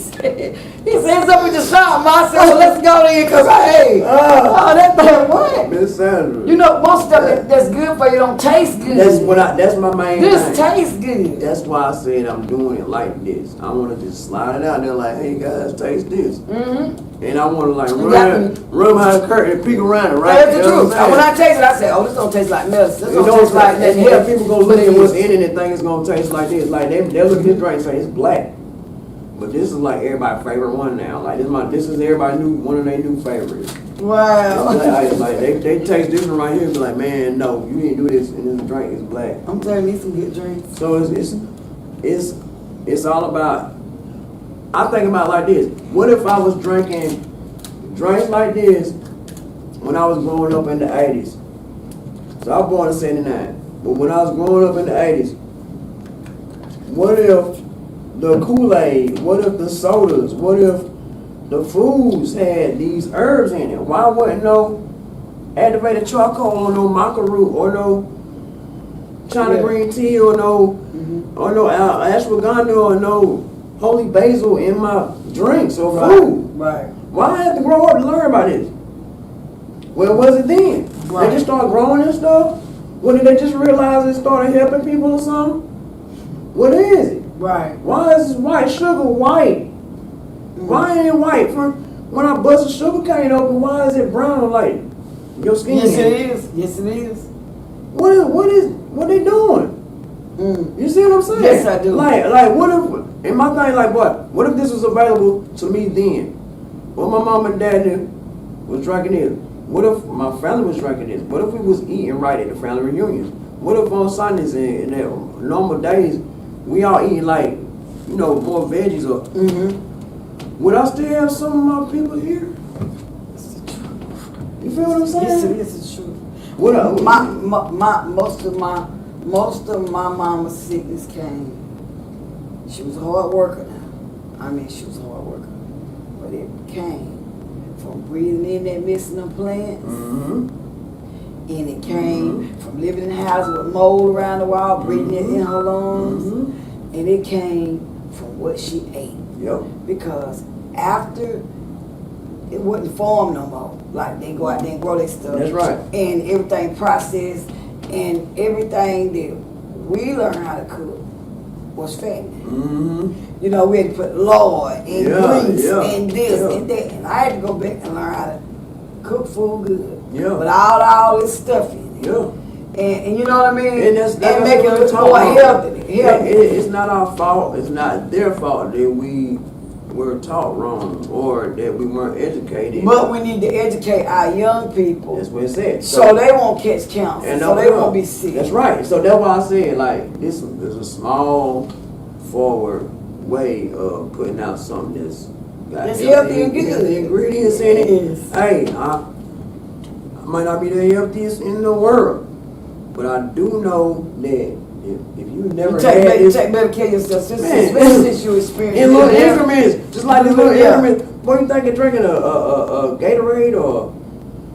said, it's up in the shop, ma. I said, well, let's go there, because, hey, that thing, what? Miss Sandra. You know, most stuff that's good for you don't taste good. That's my main This thing. tastes good. That's why I said I'm doing it like this. I want to just slide it out there like, hey guys, taste this. Mm-hmm. And I want to like got run behind the curtain and peek around it, right? That's the You know truth. what I'm When I saying? taste it, I say, oh, this don't taste like medicine. This You know don't taste like that and health. people go look at what's in it and think it's gonna taste like this. Like they look at this drink and say it's black. But this is like everybody's favorite one now. Like this is everybody's one of their new favorites. Wow. Like they taste this one right here and be like, man, no, you didn't do this and this drink is black. I'm telling you, some good drinks. So it's all about. I think about it like this. What if I was drinking drinks like this when I was growing up in the 80s? So I was born in 79. But when I was growing up in the 80s, what if the Kool-Aid, what if the sodas, what if the foods had these herbs in it? Why wasn't no activated charcoal or no maca root or no China green tea or no ashwagandha or no holy basil in my drinks or food? Right. Why I have to grow up to learn about this? Well, was it then? Right. They just started growing this stuff? Or did they just realize it started helping people or something? What is it? Right. Why is this white sugar white? Why ain't it white? When I bust a sugar cane open, why is it brown like your skin? Yes, it is. Yes, it is. What they doing? Mm. You see what I'm saying? Yes, I do. Like what if, and my thing like what if this was available to me then? What my mom and dad was drinking this? What if my family was drinking this? What if we was eating right at the family reunions? What if on Sundays and normal days, we all eating like, more veggies or, would I still have some of my people here? You feel what I'm saying? Yes, it is. It's true. What Most of my mama's sickness came. She was a hard worker now. I mean, she was a hard worker. But it came from breathing in that medicinal plants. And it came from living in a house with mold around the wall, breathing it in her lungs. And it came from what she ate. Yep. Because after it wasn't farm no more. Like they go out there and grow their stuff. That's right. And everything processed and everything that we learned how to cook was fattening. We had to put lard and grease and this and that. And I had to go back and learn how to cook food good. Yeah. But all this stuff in it. Yeah. And you know what I mean? And that's make what it we're look talking more about. healthy. It's not our fault. It's not their fault that we were taught wrong or that we weren't educated. But we need to educate our young people. That's what it said. So they won't catch cancer. So they won't be sick. That's right. So that's why I said, like, this is a small forward way of putting out something that's got healthy and good. The ingredients in it. Yes. Hey, I might not be the healthiest in the world, but I do know that if you never had this, take better care of yourself, man, especially since you experience in little it. increments, just like these little increments. What you think of drinking a Gatorade or,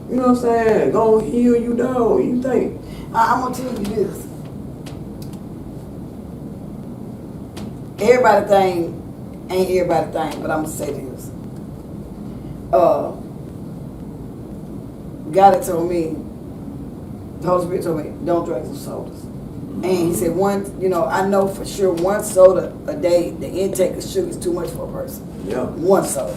you know what I'm saying, gonna heal you, dog? You think? I'm gonna tell you this. Everybody ain't everybody thing, but I'm gonna say this. God had told me, the Holy Spirit told me, don't drink some sodas. And he said, I know for sure one soda a day, the intake of sugar is too much for a person. Yeah. One soda.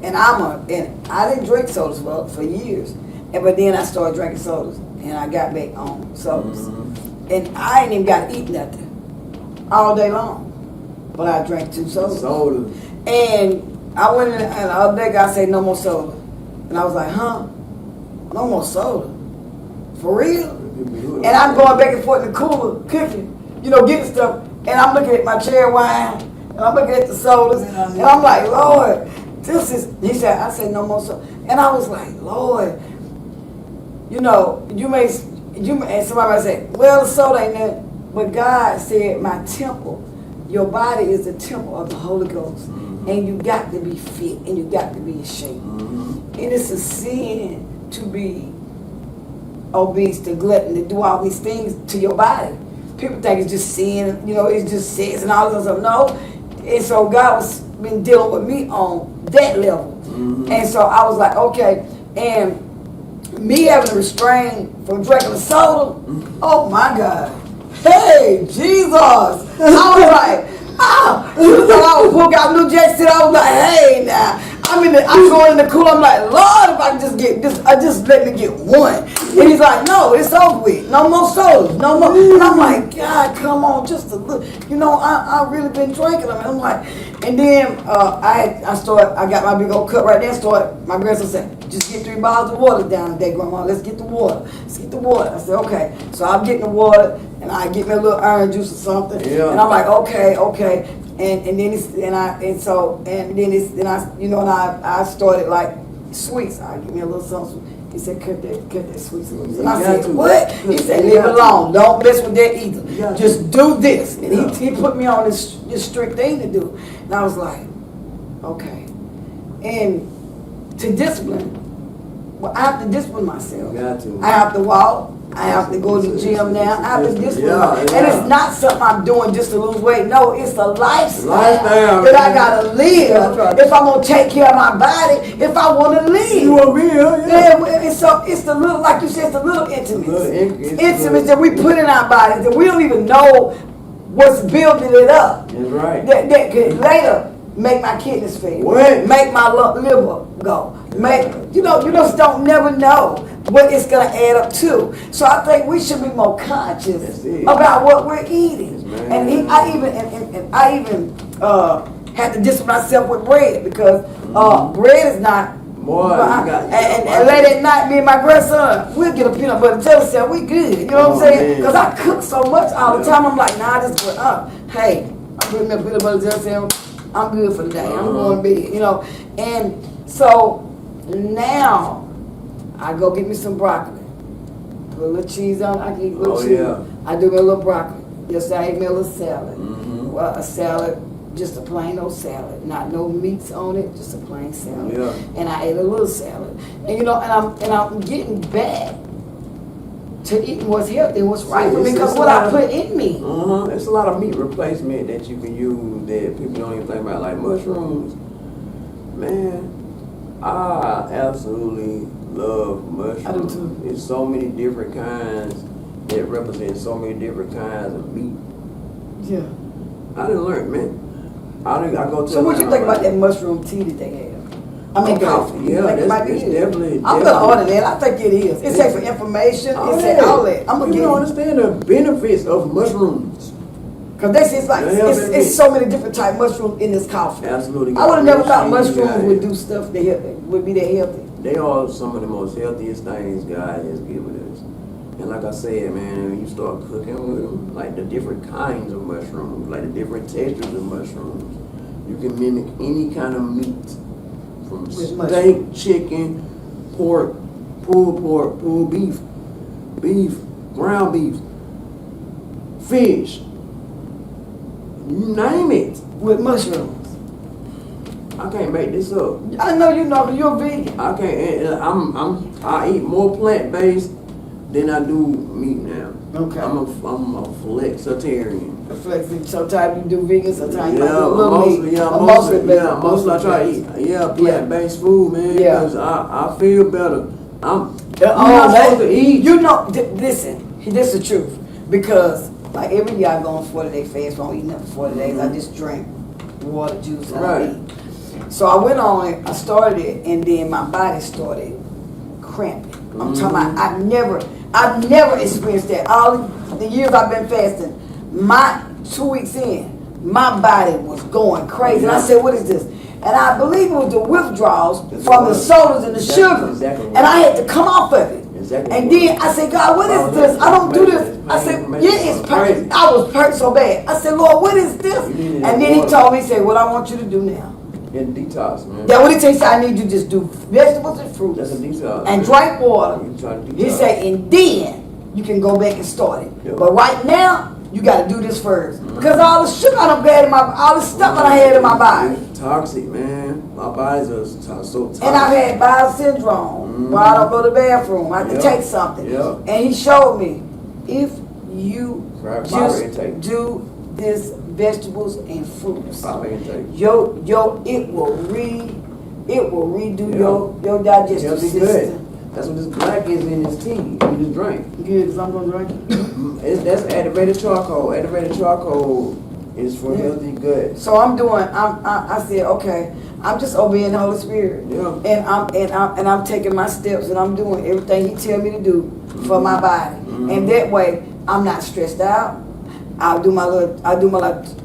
And I didn't drink sodas for years. But then I started drinking sodas. And I got back on sodas. And I ain't even got to eat nothing all day long. But I drank 2 sodas. And I went in and the other day God said, no more soda. And I was like, huh? No more soda? For real? And I'm going back and forth in the cooler, cooking, getting stuff. And I'm looking at my cherry wine, and I'm looking at the sodas, and I'm like, Lord, he said, I said, no more soda. And I was like, Lord, you may, and somebody might say, well, the soda ain't nothing. But God said, my temple, your body is the temple of the Holy Ghost. And you got to be fit, and you got to be in shape. And it's a sin to be obese, to glutton, to do all these things to your body. People think it's just sin, it's just sex and all this stuff. No. And so God was been dealing with me on that level. And so I was like, okay. And me having to restrain from drinking a soda, oh my God. Hey, Jesus. I was like, you thought I would pull out New Jack City. I was like, hey now. I'm going in the cooler. I'm like, Lord, if I can just get this, just let me get one. And he's like, no, it's over with. No more sodas. No more. And I'm like, God, come on, just a little. I really been drinking them. And I'm like, and then I got my big old cup right there. My grandson said, just get 3 bottles of water down today, Grandma. Let's get the water. Let's get the water. I said, okay. So I'm getting the water, and I get me a little orange juice or something. Yeah. And I'm like, okay. And then I started like sweets. I give me a little something. He said, cut that sweets a little bit. And I said, what? He said, leave it alone. Don't mess with that either. Just do this. And he put me on this strict thing to do. And I was like, okay. And to discipline, well, I have to discipline myself. I have to walk. I have to go to the gym now. I have to discipline myself. And it's not something I'm doing just to lose weight. No, it's a lifestyle that I got to live. If I'm going to take care of my body, if I want to live. You want to be here, yeah. So it's the little, like you said, it's the little intimates that we put in our bodies that we don't even know what's building it up. That's right. That could later make my kidneys fail. What? Make my liver go. You just don't never know what it's gonna add up to. So I think we should be more conscious about what we're eating. And I even had to discipline myself with bread because bread is not. Boy, and late at night, me and my grandson, we'll get a peanut butter jelly sandwich. We good. You know what I'm saying? Because I cook so much all the time. I'm like, nah, I just go hey, I'm putting me a peanut butter jelly sandwich. I'm good for the day. I'm going to bed. You know, and so now I go get me some broccoli. Put a little cheese on. I can eat a little cheese. Yeah. I do me a little broccoli. Yesterday I ate me a little salad. Well, a salad. Just a plain old salad, not no meats on it, just a plain salad. Yeah. And I ate a little salad, and and I'm getting back to eating what's healthy and what's right for me because what I put in me. It's a lot of meat replacement that you can use that people don't even think about, like mushrooms. Man, I absolutely love mushrooms. I do too. It's so many different kinds that represent so many different kinds of meat. Yeah. I didn't learn, man. I go to. So what you think about that mushroom tea that they have? I mean, coffee. Yeah, it's definitely. I'm gonna order that. I think it is. It's safe for information. It's an outlet. I'm gonna get. You don't understand the benefits of mushrooms. Cause it's so many different type of mushrooms in this coffee. Absolutely. I would have never thought mushrooms would do stuff that would be that healthy. They are some of the most healthiest things God has given us. And like I said, man, when you start cooking with them, like the different kinds of mushrooms, like the different textures of mushrooms, you can mimic any kind of meat, from steak, chicken, pork, pulled beef, ground beef, fish, you name it. With mushrooms. I can't make this up. I know you know, you're vegan. I can't. I eat more plant-based than I do meat now. Okay. I'm a flexitarian. Sometimes you do vegan, sometimes you do a little meat. Mostly I try to eat plant-based food, man. Yeah. Because I feel better. I'm supposed to eat. You know, listen, this is the truth. Because like every year I go on 40-day fast, I don't eat nothing for 40 days. I just drink water, juice, and I eat. So I went on it, I started it, and then my body started cramping. I'm talking about, I've never experienced that. All the years I've been fasting, my 2 weeks in, my body was going crazy. And I said, what is this? And I believe it was the withdrawals from the sodas and the sugar. And I had to come off of it. And then I said, God, what is this? I don't do this. I said, yeah, it's pain. I was hurt so bad. I said, Lord, what is this? And then he told me, he said, what I want you to do now. And detox, man. That what he takes. I need you to just do vegetables and fruits. That's a detox. And drink water. He said, and then you can go back and start it. Yep. But right now, you got to do this first because all the sugar I done had in all the stuff that I had in my body. Toxic, man. My bodies are so toxic. And I've had bowel syndrome where I don't go to the bathroom. I have to take something. Yep. And he showed me if you just do this vegetables and fruits, it will redo your digestive system. Good. That's what this black is in this tea. You just drink. Good, because I'm gonna drink it. That's activated charcoal. Activated charcoal is for healthy gut. So I said, okay, I'm just obeying the Holy Spirit. Yeah. And I'm taking my steps and I'm doing everything He tell me to do for my body. And that way I'm not stressed out. I do my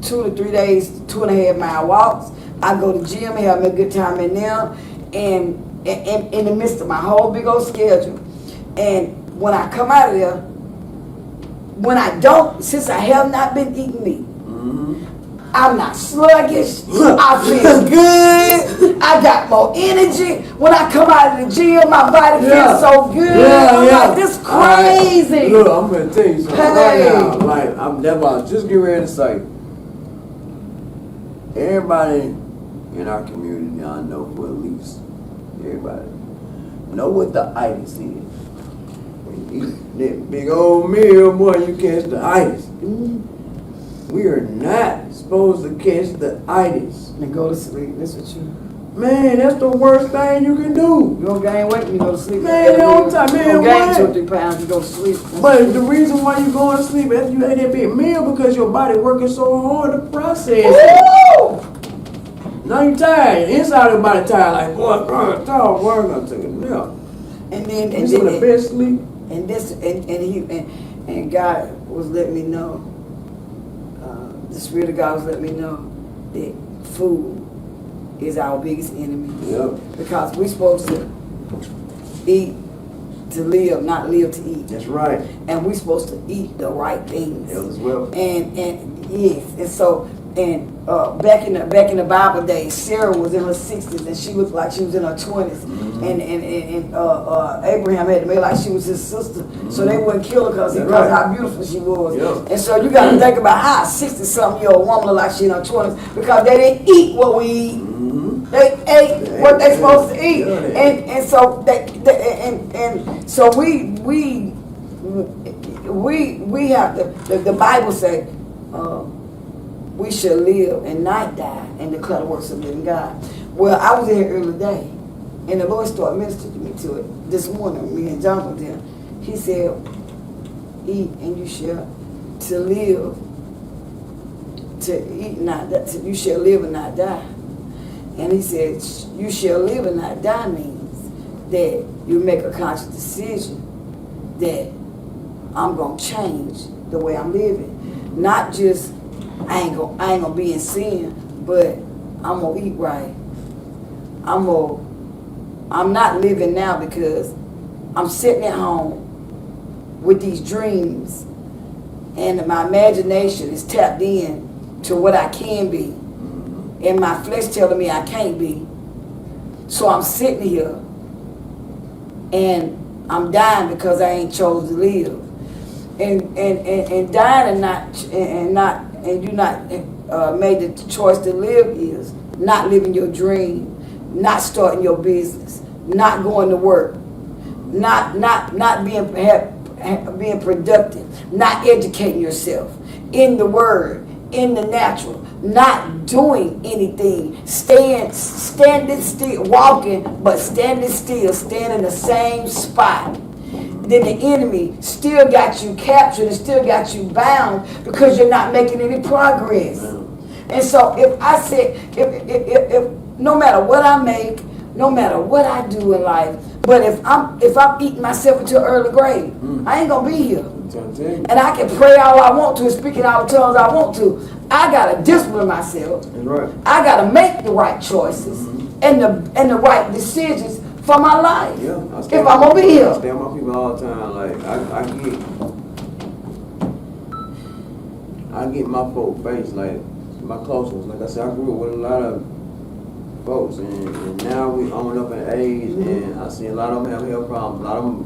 2 to 3 days, 2.5 mile walks. I go to gym and have a good time in there, and in the midst of my whole big old schedule. And when I come out of there, since I have not been eating meat, I'm not sluggish. I feel good. I got more energy. When I come out of the gym, my body feels so good. I'm like, this crazy. Look, I'm going to tell you something right now. Like, that's what I was just getting ready to say. Everybody in our community, I know for at least everybody, know what the itis is. When you eat that big old meal, boy, you catch the itis. We are not supposed to catch the itis. And go to sleep. That's what you. Man, that's the worst thing you can do. You don't gain weight when you go to sleep. Man, all time, man, you don't gain 2 or 3 pounds, you go to sleep. But the reason why you going to sleep after you ate that big meal because your body working so hard to process it. Now you tired. Inside your body tired. Like, boy, God, dog, boy, I'm gonna take a nap. And then, You some of the best sleep. and God was letting me know, the Spirit of God was letting me know that food is our biggest enemy. Yep. Because we're supposed to eat to live, not live to eat. That's right. And we're supposed to eat the right things. Hell as well. And yes, and so back in the Bible days, Sarah was in her 60s and she was like she was in her 20s, and Abraham had to make like she was his sister, so they wouldn't kill her because right. how beautiful she was. Yep. And so you got to think about how a 60-something-year-old woman look like she in her 20s because they didn't eat what we eat. They ate what they supposed to eat, and so so we have to. The Bible say we shall live and not die and declare the works of the living God. Well, I was in here early today, and the Lord started ministering to me to it this morning. Me and John was there. He said, "Eat and you shall to live, to eat and not die. You shall live and not die." And he said, you shall live and not die means that you make a conscious decision that I'm going to change the way I'm living. Not just, I ain't gonna be in sin, but I'm going to eat right. I'm not living now because I'm sitting at home with these dreams and my imagination is tapped in to what I can be. And my flesh telling me I can't be. So I'm sitting here and I'm dying because I ain't chose to live. And dying and you not made the choice to live is not living your dream, not starting your business, not going to work, not being productive, not educating yourself in the word, in the natural, not doing anything, standing still, walking, but standing still, staying in the same spot. Then the enemy still got you captured and still got you bound because you're not making any progress. And so if I said, if no matter what I make, no matter what I do in life, but if I'm eating myself into an early grave, I ain't gonna be here. And I can pray all I want to and speak in all the tongues I want to. I gotta discipline myself. That's right. I gotta make the right choices and the right decisions for my life. Yeah, if I'm gonna be here. I stay with my people all the time. Like I get my folk face, like my close ones. Like I said, I grew up with a lot of folks, and now we on up in age, and I see a lot of them have health problems. A lot of them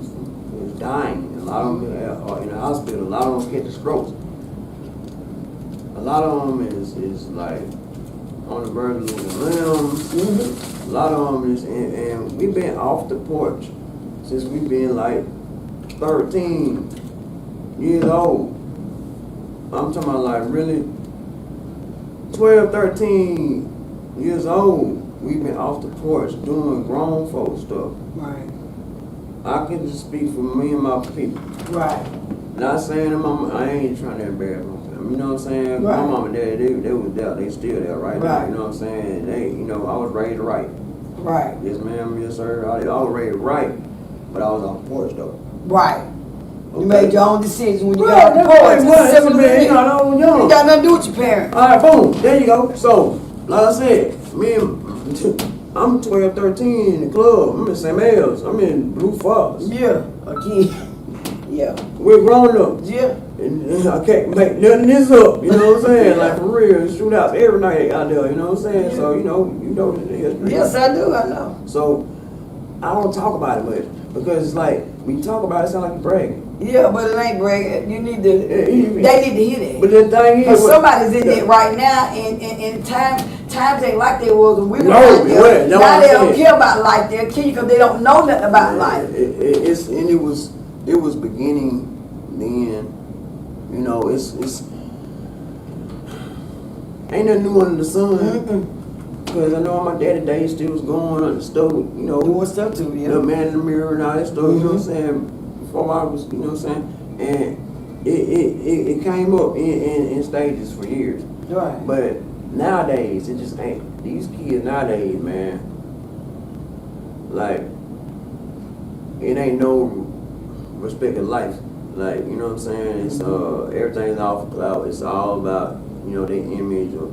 is dying. A lot of them are in the hospital. A lot of them catch strokes. A lot of them is like on the verge of losing limbs. A lot of them is, and we've been off the porch since we've been like 13 years old. I'm talking about like really 12, 13 years old. We've been off the porch doing grown folk stuff. Right. I can just speak for me and my people. Right. Not saying that I ain't trying to embarrass my family. You know what I'm saying? Right. My mom and dad, they was there. They still there right now. Right. You know what I'm saying? They, I was raised right. Right. Yes, ma'am. Yes, sir. I was raised right, but I was off the porch though. Right. You Okay. made your own decision when you Right, got on the porch. that's what it Simple was. as that. You know, I was young. You got nothing to do with your parents. All right, boom. There you go. So, like I said, I'm 12, 13 in the club. I'm in St. Mel's. I'm in Blue Fox. Yeah. Again. Yeah. We're grown up. Yeah. And I can't make nothing this up, you know what I'm saying? Like for real, shootouts every night out there, you know what I'm saying? Yeah. So you know the history. Yes, I do. I know. So I don't talk about it much because it's like when you talk about it, it sounds like you're bragging. Yeah, but it ain't bragging. You need to. Yeah, They need to hear that. But the thing is, Because somebody's in it right now, and times ain't like they was when we were No, out there. well, no, Now I'm they don't saying. care about life. They'll kill you because they don't know nothing about life. It was beginning then. You know, it's ain't nothing new under the sun. Because I know my daddy days still was going on the stove, you know. Doing stuff to me, yeah. The man in the mirror and all that stuff, you know what I'm saying? Before I was, you know what I'm saying? And it came up in stages for years. Right. But nowadays, it just ain't. These kids nowadays, man, like, it ain't no respect of life. Like, you know what I'm saying? It's everything's off the cloud. It's all about, you know, their image or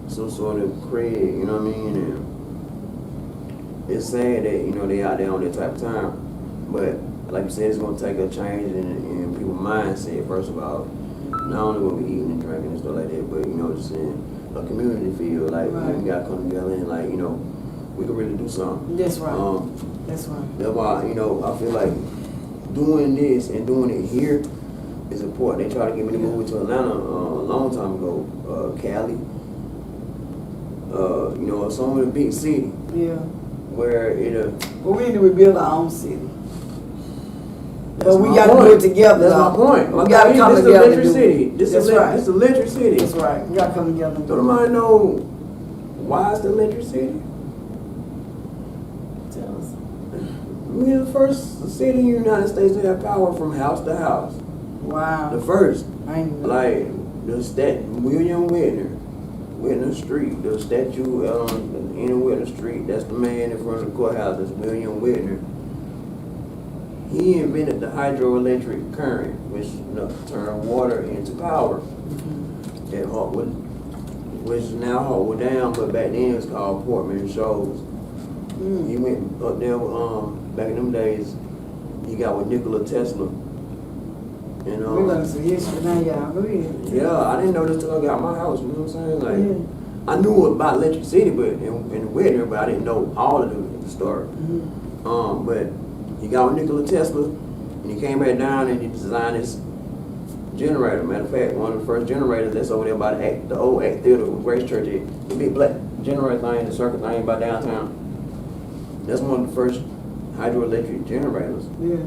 some sort of cred, you know what I mean? And it's sad that, you know, they out there on that type of time. But like you said, it's gonna take a change in people's mindset, first of all. Not only what we eating and drinking and stuff like that, but, you know, just in a community feel like Right. we gotta come together and, like, you know, we can really do something. That's right. That's right. That's why, you know, I feel like doing this and doing it here is important. They tried to get me to move to Atlanta a long time ago, Cali, you know, some of the big city Yeah. where Well, we need to rebuild our own city. that's But we my got to point. do it together. That's though. my point. We got to come this together. This and is do city. it. This That's is right. This is electric city. That's right. We got to come together. And Don't do it. nobody know why it's the electric city? Tell us. We're the first city in the United States to have power from house to house. Wow. The first. I ain't even Like William Whitner Street, the statue in Whitner Street, that's the man in front of the courthouse, that's William Whitner. He invented the hydroelectric current, which turned water into power. At Hartwood, which is now Hartwood Dam, but back then it was called Portman Shoals. He went up there, back in them days, he got with Nikola Tesla. And, We learned some history now, y'all. Go ahead. yeah, I didn't know this till I got my house, you know what I'm saying? Like, Yeah. I knew about Electric City, but in Whitner, but I didn't know all of the story. But he got with Nikola Tesla, and he came back down and he designed this generator. Matter of fact, one of the first generators that's over there by the old Act Theater with Grace Church, the big black generator thing, the circuit thing by downtown. That's one of the first hydroelectric generators. Yeah.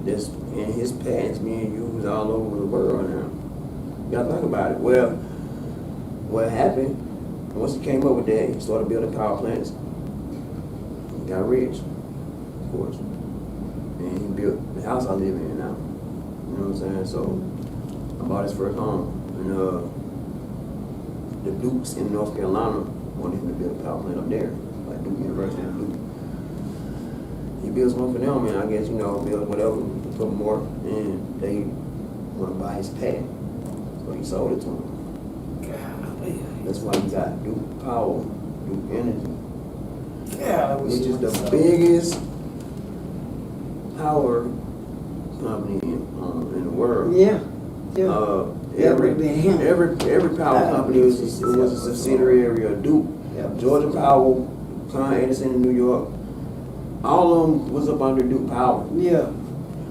That's in his patents being used all over the world now. You gotta think about it. Well, what happened, once he came up with that, he started building power plants. He got rich, of course. And he built the house I live in now. You know what I'm saying? So I bought his first home. And the Dukes in North Carolina wanted him to build a power plant up there, like Duke University and Duke. He builds one for them, and I guess, you know, build whatever, put more, and they want to buy his patent. So he sold it to him. Golly. That's why he got Duke Power, Duke Energy, Yeah, I wish which you is the would've sold. biggest power company in the world. Yeah. Yeah. That would've been him. Every power company was a subsidiary of Duke. Yeah. Georgia Power, Con Edison in New York, all of them was up under Duke Power. Yeah.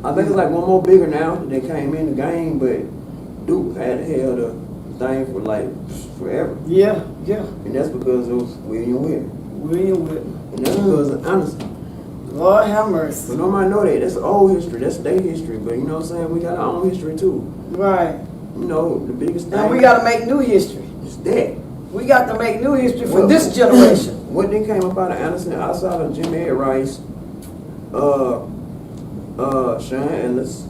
I think it's like one more bigger now that they came in the game, but Duke had held the thing for like forever. Yeah. Yeah. And that's because it was William Whitner. William Whitner. And that's because of honesty. Lord have mercy. But nobody know that. That's old history. That's their history. But you know what I'm saying? We got our own history too. Right. You know, the biggest thing And we got to make new history. is that. We got to make new history for this generation. What then came up out of Anderson, outside of Jimmy Ed Rice, Sean Ellis,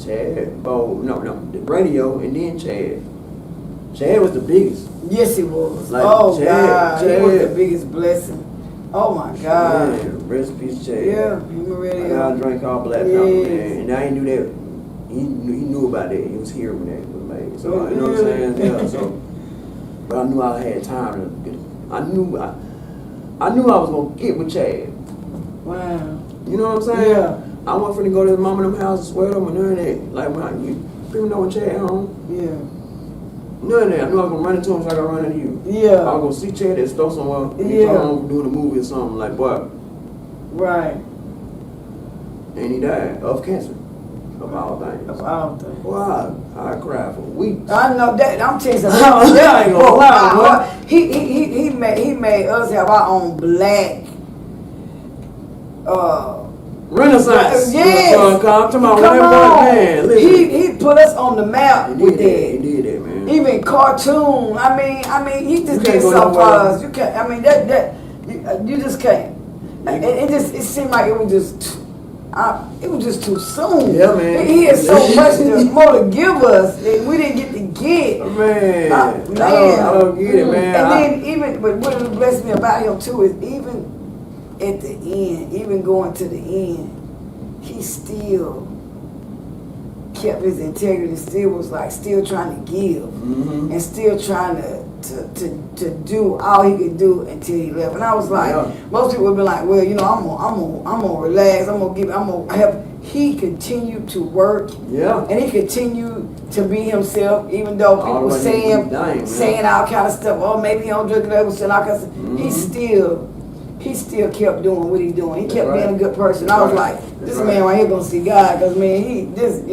Chad Bowl, the radio, and then Chad. Chad was the biggest. Yes, he was. Like, Oh, Chad- God. He was Chad. the biggest blessing. Oh, my God. Man, rest in peace, Chad. Yeah, him I already. got a drink called Black Yes. Panther, man. And I didn't do that. He knew about that. He was here when that was made. So, you know what I'm saying? Yeah, so. But I knew I had time to get, I knew I was going to get with Chad. Wow. You know what I'm saying? Yeah. I wasn't finna go to his mom and them house and swear them and none of that. Like, when people know when Chad home. Yeah. None of that. I knew I was going to run into him so I could run into you. Yeah. I was going to see Chad at the store somewhere. He Yeah. come home doing a movie or something. Like, boy. Right. And he died of cancer. Of all things. Of all things. Boy, I cried for weeks. I know that. I'm telling you I something. ain't gonna lie, boy. He made us have our own black. Renaissance. Yes. Come on, Come on. man. Listen. He put us on the map He with did that. that. He did that, man. Even cartoon. I mean, he You just can't did go something for nowhere. us. You can't. I mean, you just can't. It seemed like it was just. it was just too soon. Yeah, man. He had so much more to give us that we didn't get to get. Man, Man. I don't get it, man. And then even, but what blessed me about him too is even at the end, even going to the end, he still kept his integrity, still was like still trying to give, and still trying to do all he could do until he left. And I was like, most people would be like, well, you know, I'm gonna relax, I'm gonna have. He continued to work, and he continued to be himself, even though people were saying all kind of stuff. Oh, maybe he don't drink it, saying all kind of stuff. He still kept doing what he doing. He kept being a good person. I was like, this man right here gonna see God, cause man, he is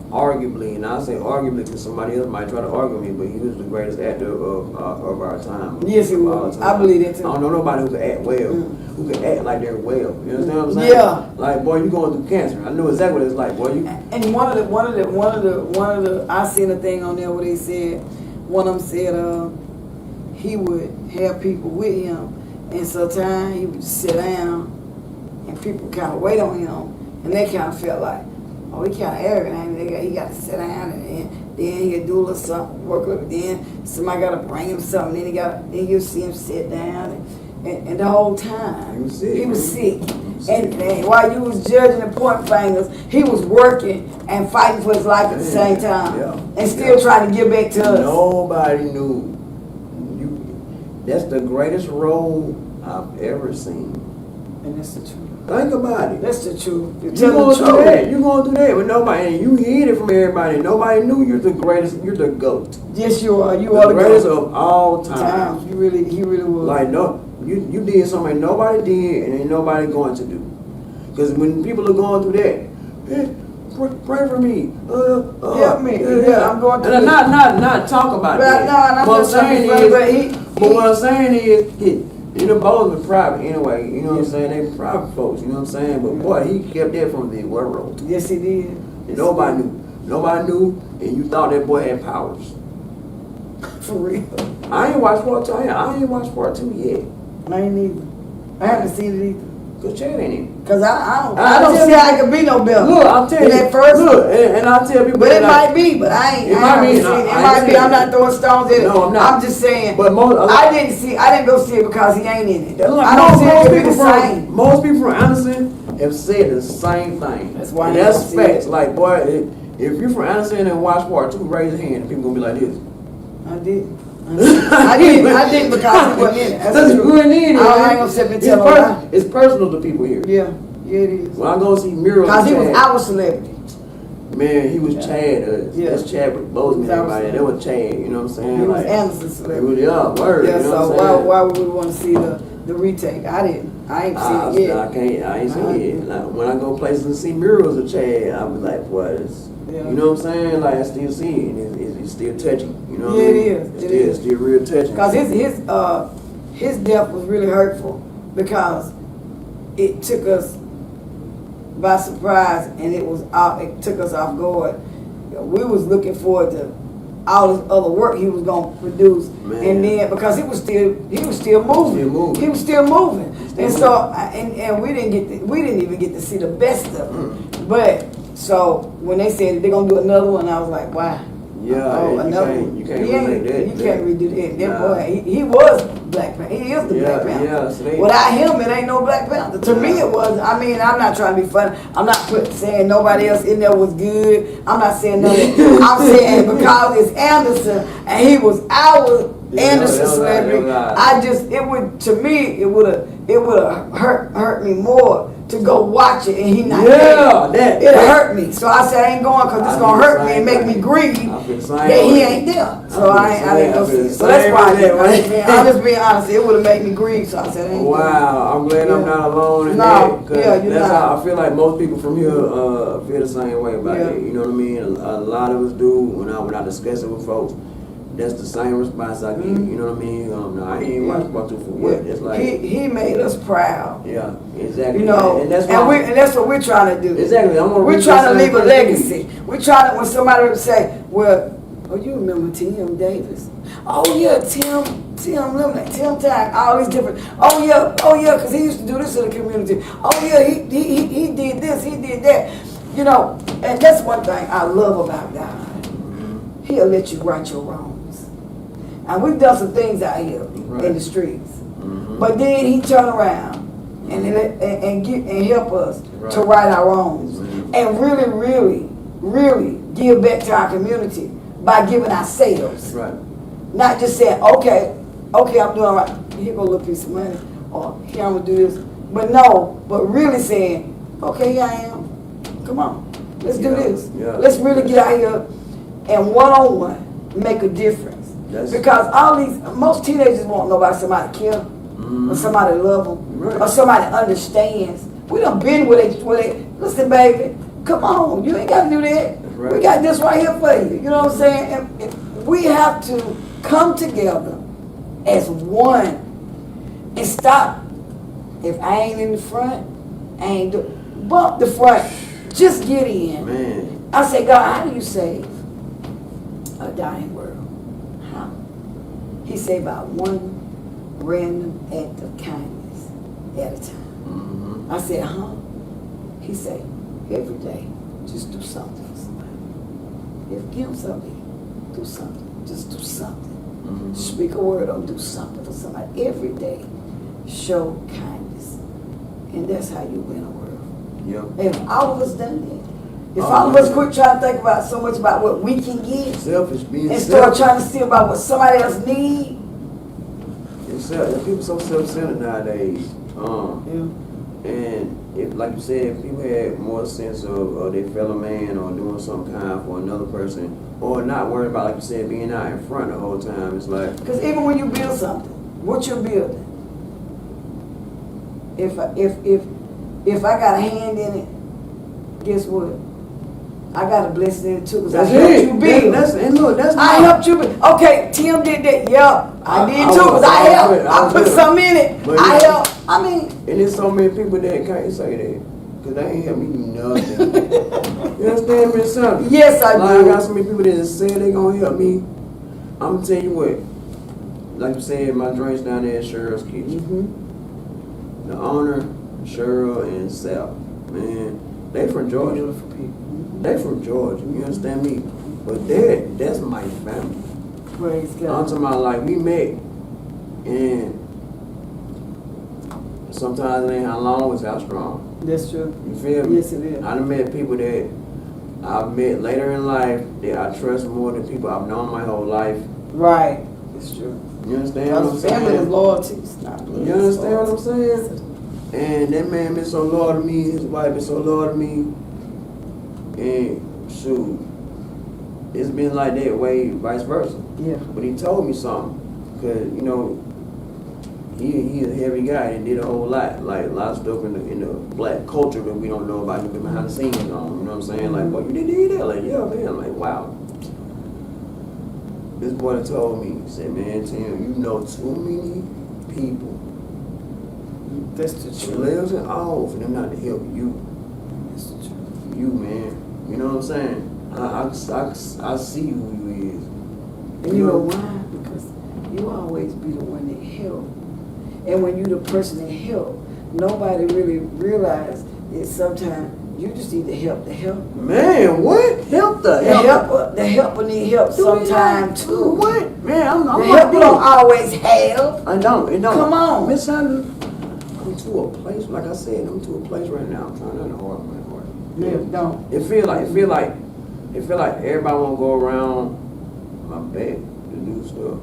arguably, and I say arguably because somebody else might try to argue me, but he was the greatest actor of our time. Yes, he was. I believe that too. I don't know nobody who could act well, who could act like they're well. You understand what I'm saying? Yeah. Like, boy, you going through cancer. I know exactly what it's like, boy. And one of the I seen a thing on there where they said, one of them said, he would have people with him, and sometimes he would sit down, and people kind of wait on him, and they kind of felt like, oh, he kind of arrogant. He got to sit down, and then he'd do a little something, work a little bit. Then somebody got to bring him something. Then you'll see him sit down, and the whole time he was sick. And while you was judging and pointing fingers, he was working and fighting for his life at the same time, and still trying to give back to us. Nobody knew. That's the greatest role I've ever seen. And that's the truth. Think about it. That's the truth. You're going to do that. You're going to do that with nobody. And you hid it from everybody. Nobody knew you're the greatest. You're the GOAT. Yes, you are. You are the greatest of all time. He really was. Like, no, you did something nobody did and ain't nobody going to do. Because when people are going through that, pray for me. Help me. I'm going through not talk about that. No, what I'm saying is, the boys were private anyway, you know what I'm saying? They were private folks, you know what I'm saying? But boy, he kept that from the world. Yes, he did. And nobody knew. Nobody knew, and you thought that boy had powers. For real. I ain't watched part 2. I ain't watched part 2 yet. I ain't either. I haven't seen it either. Good Chad ain't even. Cause I don't see how it could be no better. Look, I'm telling you. That first look, and I'll tell people. But it might be, but I ain't. It might be. I'm not throwing stones at it. No, I'm not. I'm just saying. But I didn't go see it because he ain't in it. Like, I don't see it to be the same. Most people from Anderson have said the same thing. That's why. And that's facts. Like, boy, if you're from Anderson and watch part 2, raise your hand, and people gonna be like this. I did. I didn't because he wasn't in it. That's true. I ain't gonna sit and tell him. It's personal to people here. Yeah, it is. When I go see Muriel, because he was our celebrity. Man, he was Chad. That's Chad with Bozeman and everybody. That was Chad. You know what I'm saying? He was Anderson's celebrity. Word. Yeah. You know So why would we want to see the retake? I didn't. I ain't seen it yet. I ain't seen it yet. Like, when I go places and see murals of Chad, I be like, what is? You know what I'm saying? Like, I still see it. It's still touching. You know what I mean? It's still real touching. Because his death was really hurtful because it took us by surprise and it took us off guard. We was looking forward to all this other work he was gonna produce, and then because he was still moving. He was still moving, and so and we didn't even get to see the best of him. But so when they said they're gonna do another one, I was like, wow. Yeah, you can't relate that. You can't redo that. That boy, he was Black Panther. He is the Black Panther. Yeah, so without him, it ain't no Black Panther. To me, it was. I mean, I'm not trying to be funny. I'm not saying nobody else in there was good. I'm not saying nothing. I'm saying because it's Anderson and he was our Anderson celebrity. It would have hurt me more to go watch it and he not there. It hurt me. So I said I ain't going because it's gonna hurt me and make me grieve that he ain't there. So I didn't go see it. So that's why I'm just being honest. It would have made me grieve. So I said I ain't going. Wow, I'm glad I'm not alone in that. That's how I feel like most people from here feel the same way about it. You know what I mean? A lot of us do when I discuss it with folks. That's the same response I get. You know what I mean? No, I ain't watching about to for what. It's like he made us proud. Yeah, exactly. You know, and that's what we're trying to do. Exactly. We're trying to leave a legacy. We're trying to, when somebody would say, "Well, oh, you remember Tim Davis? Oh yeah, Tim Tim Lemonade, Tim Tag, all these different. Oh yeah, because he used to do this in the community. Oh yeah, he did this, he did that. You know, and that's one thing I love about God. He'll let you right your wrongs. And we've done some things out here in the streets, but then he turn around and help us to right our wrongs, and really give back to our community by giving ourselves. Right. Not just saying, okay, I'm doing right. Here go a little piece of money, or here I'm gonna do this. But no, but really saying, okay, here I am. Come on, let's do this. Yeah. Let's really get out here and one-on-one make a difference. Because most teenagers won't know about somebody to care, or somebody to love them, or somebody that understands. We done been with it. Listen, baby, come on, you ain't got to do that. Right. We got this right here for you. You know what I'm saying? And we have to come together as one and stop. If I ain't in the front, I ain't bump the front. Just get in. Man. I say, God, how do you save a dying world? How? He said by one random act of kindness at a time. I said, huh? He said, every day, just do something for somebody. If give them something, do something. Just do something. Speak a word or do something for somebody. Every day, show kindness. And that's how you win a world. Yep. If all of us done that, if all of us quit trying to think about so much about what we can get, Selfish, being and selfish. start trying to see about what somebody else need. People so self-centered nowadays. And if, like you said, if people had more sense of their fellow man or doing something kind for another person, or not worried about, like you said, being out in front the whole time, it's like. Because even when you build something, what you're building, if I got a hand in it, guess what? I got a blessing in it too, because I helped you build. I helped you build. Okay, Tim did that. Yeah, I did too, because I helped. I put something in it. I helped. I mean. And there's so many people that can't say that, because they ain't helped me nothing. You understand me, son? Yes, I do. I got so many people that say they gonna help me. I'm gonna tell you what. Like you said, my drinks down there at Cheryl's Kitchen. The owner, Cheryl and Sal, man, they from Georgia. Beautiful people. They from Georgia, you understand me? But that's my family. Praise I'm God. talking about, like, we met, and sometimes it ain't how long, it's how strong. That's true. You feel me? Yes, it is. I done met people that I've met later in life that I trust more than people I've known my whole life. Right. It's true. You understand what I'm Because family is saying? loyalty. It's not blood. You understand what I'm saying? And that man been so loyal to me, his wife been so loyal to me, and shoot, it's been like that way, vice versa. Yeah. But he told me something, cause you know, he a heavy guy and did a whole lot, like a lot of stuff in the black culture that we don't know about, him behind the scenes on. You know what I'm saying? Like, boy, you did that? Like, yeah, man. Like, wow. This boy told me, he said, man, Tim, you know too many people. That's the She truth. lives in all for them not to help you. That's the truth. You, man. You know what I'm saying? I see who you is. And you know why? Because you always be the one that help. And when you the person that help, nobody really realize that sometimes you just need to help the helper. Man, what? Help the helper. The helper need help sometimes too. What? Man, I'm The helper don't always have. I don't. It don't. Come on. Miss Sandra, I'm to a place, like I said, I'm to a place right now. I'm trying not to hard my heart. Yeah, don't. It feel like everybody wanna go around my back to do stuff.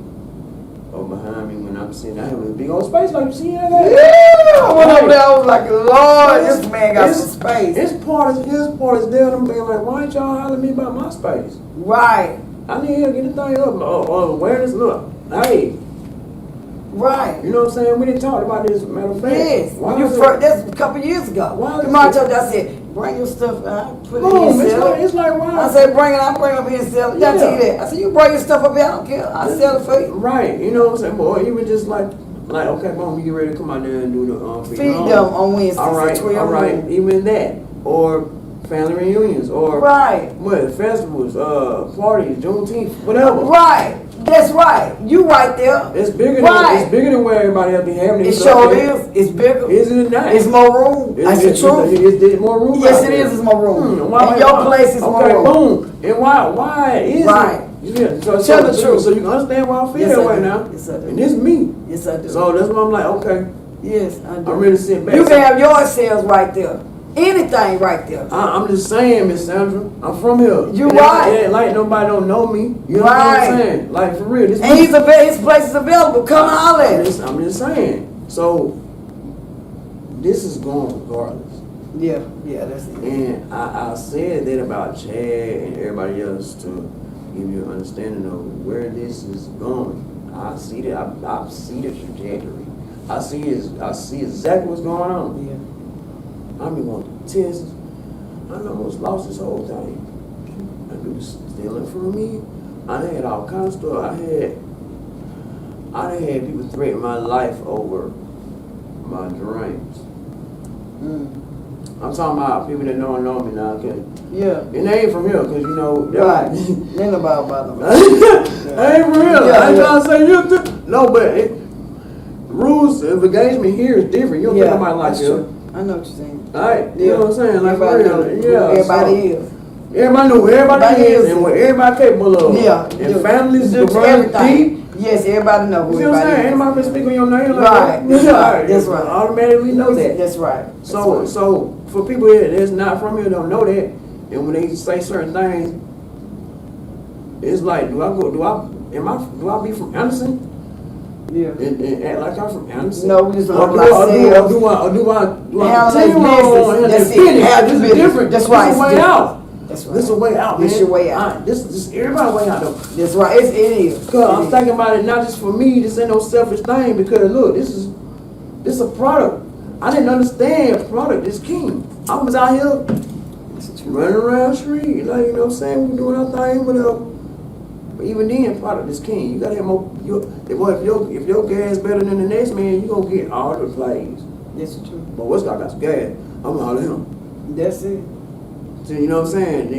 Or behind me when I'm sitting down with a big old space like you see in that. Yeah, I went over there, I was like, Lord, this man got some space. His part is there. I'm being like, why ain't y'all hollering me about my space? Right, I need to get the thing up. Awareness, look. Hey, right. you know what I'm saying? We didn't talk about this, matter of fact. Yes, Why you is it- first, that's a couple years ago. Why is Come on, I it- told you, I said, bring your stuff out, put it Boom, in, it's sell like, it. it's like, why? I said, bring it, I'll bring it up here and sell it. Y'all tell you that. I said, you bring your stuff up here, I don't care. I'll sell it for you. Right, you know what I'm saying? Boy, even just like, okay, mom, you get ready to come out there and do the Feed them on Wednesdays All right, at 12 all right, noon. even that, or family reunions, or Right, what, festivals, parties, Juneteenth, whatever. right. That's right. You right there. It's bigger Right. it's bigger than where everybody else be having It it. sure is. It's bigger. Isn't it not? It's more room. That's the truth. It's more room. Yes, out it there. is. It's more room. Why- Your place is more okay, room. boom. And why is Right. it? Yeah, Tell the truth. So you can understand why I feel Yes, that I way do. now. Yes, I do. And it's me. Yes, I do. So that's why I'm like, okay, Yes, I do. I'm ready to sit back. You can have yourselves right there. Anything right there. I'm just saying, Miss Sandra, I'm from here. You It right. ain't like nobody don't know me. You know what Right. I'm saying? Like for real. This And his place is available. Come holler at him. I'm just saying. So this is going regardless. Yeah, that's it. And I said that about Chad and everybody else to give you an understanding of where this is going. I see that. I see the trajectory. I see exactly what's going on. Yeah. I been going to tests. I almost lost this whole thing. That dude was stealing from me. I done had all kinds of stuff. I done had people threaten my life over my dreams. I'm talking about people that don't know me now, cause Yeah. and they ain't from here, cause you know. Right. Ain't about them. I ain't from here. Yeah, I ain't yeah. trying to say you. No, but rules of engagement here is different. You don't think nobody like that's you. true. I know what you're saying. Alright, you know what I'm saying? Like Everybody for know real. who Yeah. everybody so, is. Everybody know who everybody Everybody is is. and what everybody capable of. Yeah. And families do run everything. deep. Yes, everybody know You who see what I'm saying? everybody is. Anybody can speak on your name like Right. that. That's Yeah, right. That's right. Automatically know that. That's right. So for people that's not from here don't know that, and when they say certain things, it's like, do I be from Anderson? Yeah. And act like I'm from Anderson? No, we just Or don't do I Handle his business. That's it. Handle his This is business. different. That's This right. is a It's way different. out. That's right. This is a way out, man. This your way out. This everybody way out though. That's right. It is. Cause I'm It is. thinking about it not just for me. This ain't no selfish thing. Because look, this is a product. I didn't understand product is king. I was out here running around the street, like you know what I'm saying, we doing our thing, whatever. But even then, product is king. You gotta have more. If your gas better than the next man, you gonna get all the plays. That's true. But what's got some gas? I'm all him. That's it. So you know what I'm saying?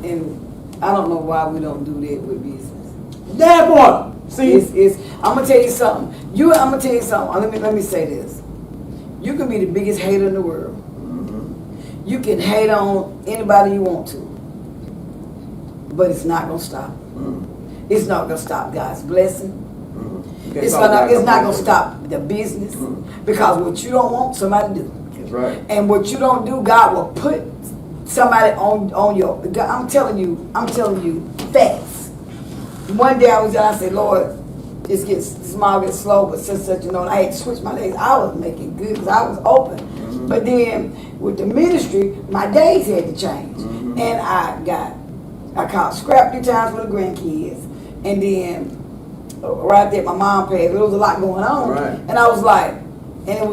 And I don't know why we don't do that with business. That part. See, It's I'm gonna tell you something. I'm gonna tell you something. Let me say this. You can be the biggest hater in the world. You can hate on anybody you want to, but it's not gonna stop. It's not gonna stop God's blessing. It's not gonna stop the business because what you don't want, somebody do. That's right. And what you don't do, God will put somebody on your. I'm telling you facts. One day I said, Lord, this gets small, gets slow, but such and I had to switch my days. I was making good because I was open. But then with the ministry, my days had to change, and I caught scrap 3 times for the grandkids, and then right there my mom passed. There was a lot going on, Right. and I was like. And it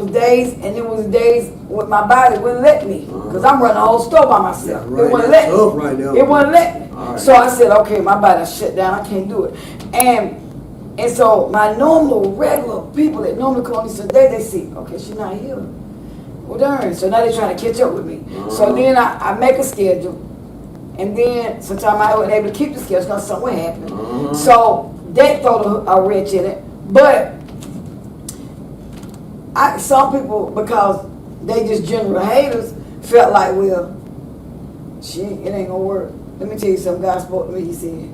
was days with my body wouldn't let me. Because I'm running the whole store by myself. Right, It wouldn't that's let me. tough right there. It wouldn't let me. All right. So I said, okay, my body shut down. I can't do it. And so my normal, regular people that normally call me today, they see, okay, she's not here. Well, darn. So now they're trying to catch up with me. So then I make a schedule. And then sometimes I wasn't able to keep the schedule because something happened. So that throw a wrench in it. But some people, because they just general haters, felt like, well, it ain't gonna work. Let me tell you something. God spoke to me. He said,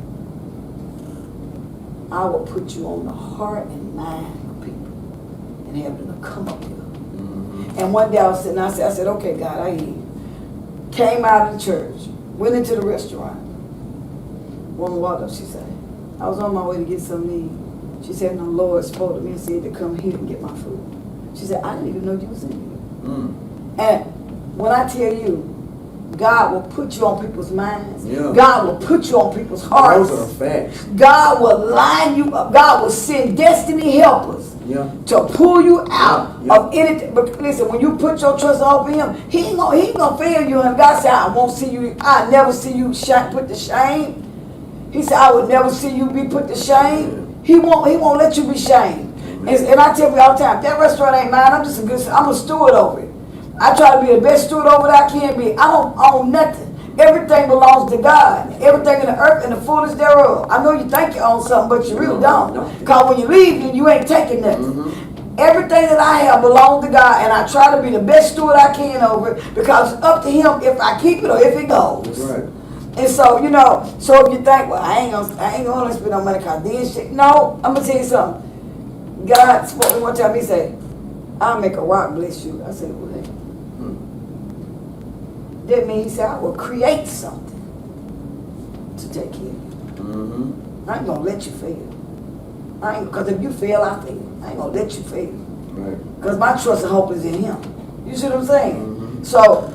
I will put you on the heart and mind of people and have them to come up here. And one day I was sitting, I said, okay, God, I hear you. Came out of the church, went into the restaurant. Woman walked up, she said, I was on my way to get something to eat. She said, the Lord spoke to me and said to come here and get my food. She said, I didn't even know you was in here. And when I tell you, God will put you on people's minds. Yeah. God will put you on people's hearts. Those are facts. God will line you up. God will send destiny helpers to pull you out of anything. But listen, when you put your trust over Him, He ain't gonna fail you. And God said, I won't see you. I never see you put to shame. He said, I would never see you be put to shame. He won't let you be shamed. And I tell you all the time, that restaurant ain't mine. I'm just I'm a steward over it. I try to be the best steward over that I can be. I don't own nothing. everything belongs to God. Everything in the earth and the fullness thereof. I know you think you own something, but you really don't. Because when you leave, then you ain't taking nothing. Mm-hmm. Everything that I have belongs to God, and I try to be the best steward I can over it, because it's up to Him if I keep it or if it goes. That's right. And so, you know, so if you think, well, I ain't gonna spend no money because this shit. No, I'm gonna tell you something. God spoke to me one time. He said, "I'll make a rock bless you." I said, "Well, that means He said I will create something to take care of you. Mm-hmm. I ain't gonna let you fail. Because if you fail, I fail. I ain't gonna let you fail. Right. Because my trust and hope is in Him. You see what I'm saying? Mm-hmm. So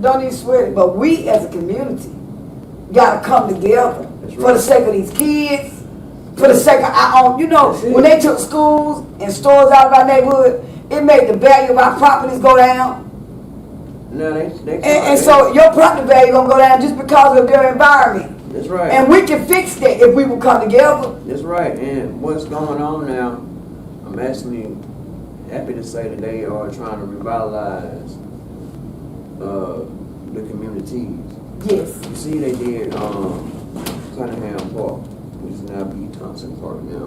don't even sweat it. But we as a community gotta come together That's for right. the sake of these kids, for the sake of our own. You know, That's it. when they took schools and stores out of our neighborhood, it made the value of our properties go down. Now they And so your property value gonna go down just because of their environment. That's right. And we can fix that if we will come together. That's right. And what's going on now, I'm actually happy to say that they are trying to revitalize the communities. Yes. You see, they did Cunningham Park, which is now B. Thompson Park now.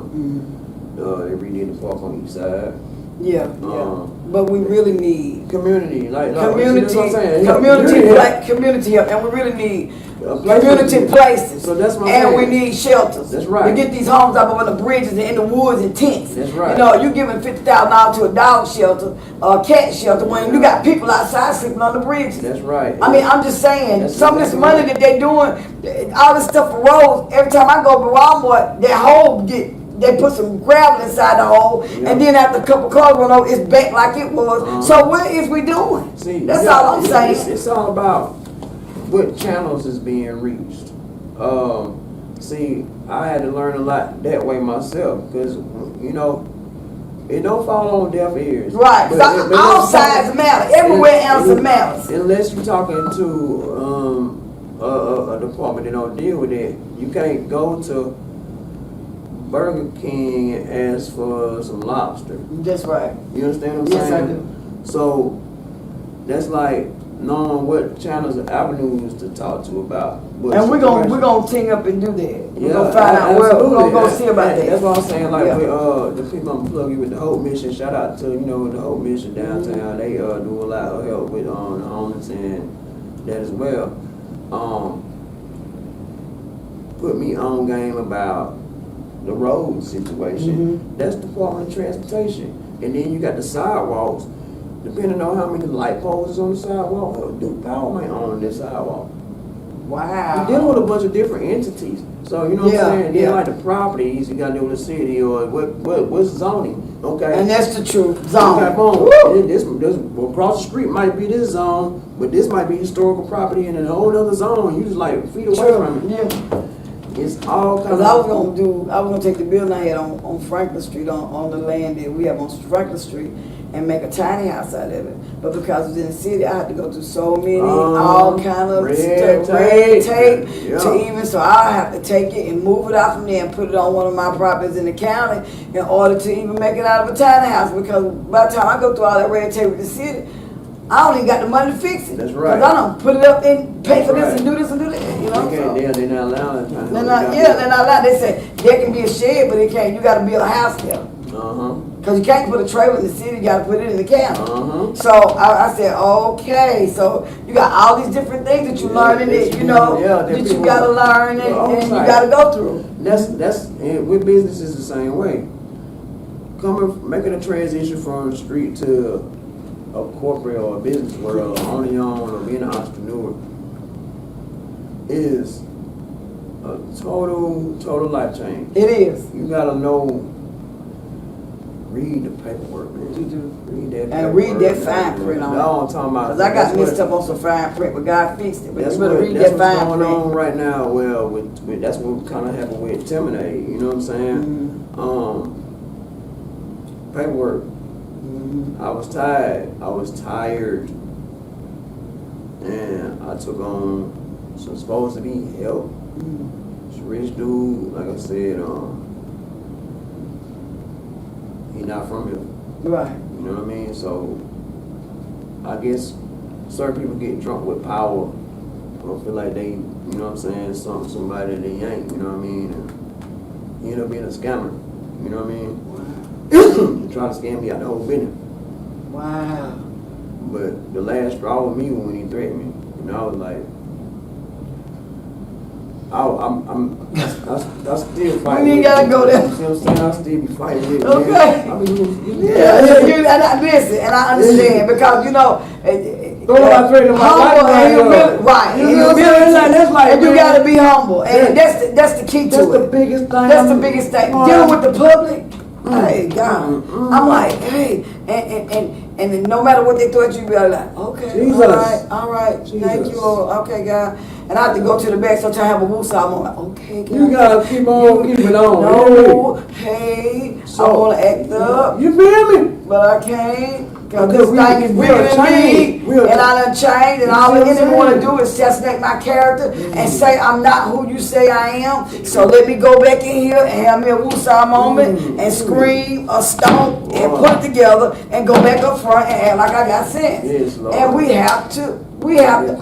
They redid the park on each side. Yeah, but we really need Community, community, see, that's what I'm saying. community help, and we really need Places. community places. So that's my and saying. we need shelters. That's right. To get these homes up on the bridges and in the woods and tents. That's right. You know, you giving $50,000 to a dog shelter or a cat shelter when you got people outside sleeping on the bridges. That's right. I mean, I'm just saying, That's some of this exactly money right. that they doing, all this stuff for roads, every time I go to Walmart, that hole they put some gravel inside the hole, Yeah. and then after a couple cars run over, it's back like it was. So what is we doing? See, That's yeah, all I'm saying. It's all about what channels is being reached. See, I had to learn a lot that way myself because, you know, it don't fall on deaf ears. Right, But- so but all let's sides talk- matter. Everywhere else matters. Unless you're talking to a department that don't deal with it, you can't go to Burger King and ask for some lobster. That's right. You understand what I'm Yes, saying? I do. So that's like knowing what channels and avenues to talk to about. what And we're situation. gonna team up and do that. We're Yeah, gonna find out where we're gonna go absolutely. see about that. That's what I'm saying. Like Yeah. with the people I'm plugging with the Hope Mission. Shout out to the Hope Mission downtown. They do a lot of help with the homeless and that as well. Put me on game about the road situation. That's Department of Transportation. And then you got the sidewalks. Depending on how many light poles is on the sidewalk, Duke Power might own this sidewalk. Wow. You're dealing with a bunch of different entities. So you know what Yeah, I'm saying? yeah. Then like the properties, you gotta deal with the city or what's zoning. Okay. And that's the truth. Zone. Okay, boom. Woo! This across the street might be this zone, but this might be historical property in a whole other zone. You just like feet away from it. Yeah. It's all kind Cause of. I was gonna take the building I had on Franklin Street on the land that we have on Franklin Street and make a tiny house out of it. But because it's in the city, I had to go through so many, all kind of red red tape. tape Yeah. to even, so I have to take it and move it out from there and put it on one of my properties in the county in order to even make it out of a tiny house. Because by the time I go through all that red tape with the city, I don't even got the money to fix it. That's right. Cause I don't put it up and pay for That's this and right. do this and do that. You know. They So. can't, they're not allowing it. They're not allowed. They say there can be a shed, but it can't. You got to build a house there. Cause you can't put a trailer in the city. You got to put it in the county. So I said, okay. So you got all these different things that you learn in it. You know that you got to learn and you got to go through. That's and with business is the same way. Making a transition from the street to a corporate or a business world, owning your own or being an entrepreneur is a total life change. It is. You gotta read the paperwork, man. You do. Read that And read that paperwork, fine man. print on it. No, I'm talking about. Cause I got that's mixed what- up on some fine print, but God fixed it. But That's you better what, read that's that what's fine going print. on right now. Well, that's what kind of happened with Terminate. You know what I'm saying? Paperwork. I was tired. And I took on some supposed to be help. This rich dude, like I said, he not from here. Right. You know what I mean? So I guess certain people get drunk with power Or feel like they, you know what I'm saying, somebody they ain't, you know what I mean? And he ended up being a scammer, you know what I mean? Wow. He tried to scam me out the whole business. Wow. But the last straw with me was when he threatened me. You know, I was like, I still fighting. We ain't gotta go there. You see what I'm saying? I still be fighting with it. Okay. Man. I mean, Listen, and I understand because you know, Right. right? You know what I'm saying? Like, that's like, and you man, gotta be humble, and that's the key to that's it. the biggest thing. That's the biggest thing. Dealing with the public. Hey God, Mm. I'm like, hey, and then no matter what they throw at you, you be like, okay, Jesus. all right, thank Jesus. you, Lord, okay, God. And I have to go to the back. Sometimes I have a woosah. I'm like, okay, God. You gotta keep on keeping on. No, hey, So, I wanna act up, You feel me? but I can't. Cause Because this thing is we bigger are than me, changed. We are and I done changed, and You all see the what I'm enemy wanna saying? do is assassinate my character and say I'm not who you say I am. So let me go back in here and have me a woosah moment and scream or stomp and put it together and go back up front and act like I got sense. Yes, Lord. And we have to,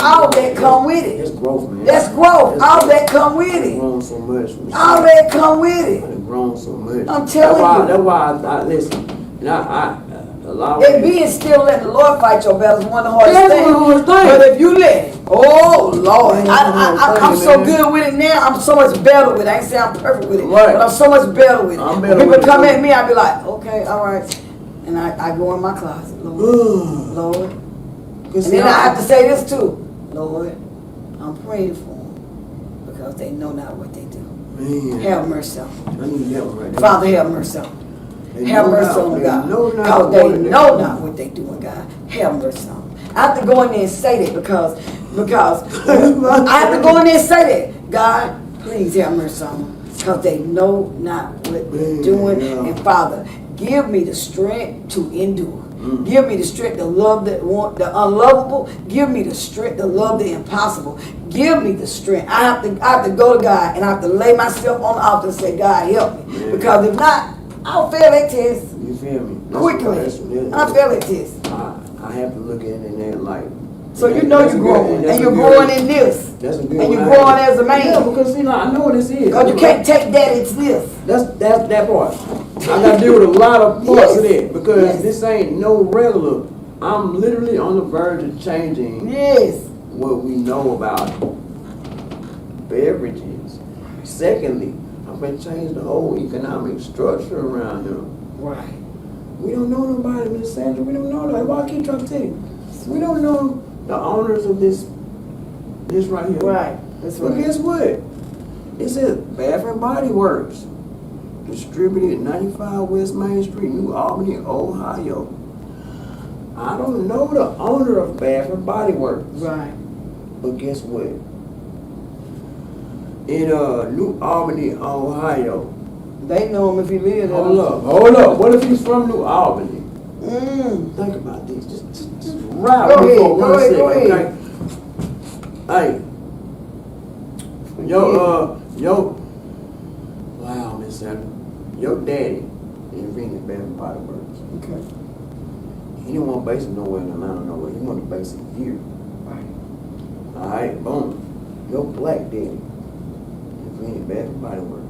all that come with That's it. growth, man. That's growth. That's All growth. that come with I've it. grown so much from this. All that come with it. I've grown so much. I'm telling you. That's why I listen. And I allow It being still letting the Lord fight your battles one of the hardest That's things. one of the hardest things. But if you let it, oh Lord, That's one of the hardest I'm things, so man. good with it now. I'm so much better with it. I ain't saying I'm perfect with it, Right. but I'm so much better with it. I'm When better people with it, come too. at me, I be like, okay, all right, and I go in my closet, Lord, Lord, and then I have to say this too, Lord, I'm praying for them because they know not what they do. Man, Have mercy on them. I need that one right there. Father, have mercy on them. They Have know mercy not- on them, they God. know not Because what they they know do. not what they doing, God. Have mercy on them. I have to go in there and say that because I have to go in there and say that. God, please have mercy on them. Because they know not what they're Man, doing. yeah. And Father, give me the strength to endure. Give me the strength to love the unlovable. Give me the strength to love the impossible. Give me the strength. I have to go to God and I have to lay myself on the altar and say, God, help me. Yeah. Because if not, I'll fail that test You feel me? quickly. I'll fail that test. I have to look at it in that light. So you know That's you're a good- growing. that's And a you're good- growing in this. That's a good And you're one. growing as a man. Yeah, because see, like, I know what this is. Because you can't take that, it's this. That's that part. I got to deal with a lot of parts of Yes. that because Yes. this ain't no regular. I'm literally on the verge of changing Yes. what we know about beverages. Secondly, I'm going to change the whole economic structure around them. Right. We don't know nobody, Miss Sandra. We don't know nobody. Why I keep trying to tell you? We don't know the owners of this right here. Right. That's But right. guess what? It says Bath and Body Works, distributed 95 West Main Street, New Albany, Ohio. I don't know the owner of Bath and Body Works, Right. but guess what? In New Albany, Ohio. They know him if he lives there. Hold up. What if he's from New Albany? Think about this. Just ride Go with me ahead, for go 1 ahead, second, go ahead. okay? Hey, wow, Miss Sandra, your daddy invented Bath and Body Works. Okay. He didn't want to base it nowhere in Atlanta, nowhere. He wanted to base it here. Right. All right, boom. Your black daddy invented Bath and Body Works.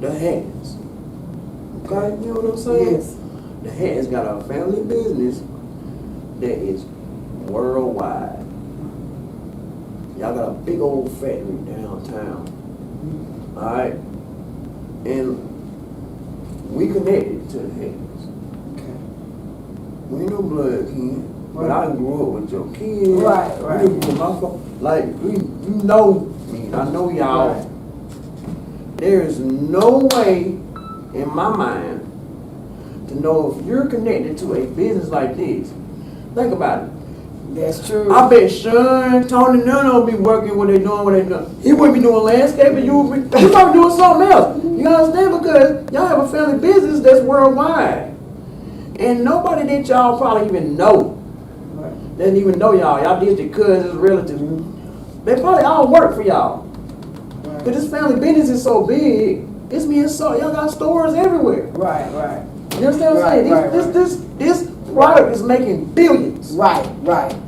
The Hats. Okay, you know what I'm saying? Yes. The Hats got a family business that is worldwide. Y'all got a big old factory downtown. Alright? And we connected to the Hats. Okay. We ain't no blood kin. But Right. I grew up with your kids. Right, right. You grew up with my like, you know me. I know y'all. Right. There is no way in my mind to know if you're connected to a business like this. Think about it. That's true. I bet Sean, Tony, none of them be working what they doing. He wouldn't be doing landscaping. You would be doing something else. You understand? Because y'all have a family business that's worldwide. And nobody that y'all probably even know Right. doesn't even know y'all. Y'all distant cousins, relatives. They probably all work for y'all. Right. But this family business is so big. It's being so y'all got stores everywhere. Right. You understand what I'm saying? Right, This product is making billions. Right.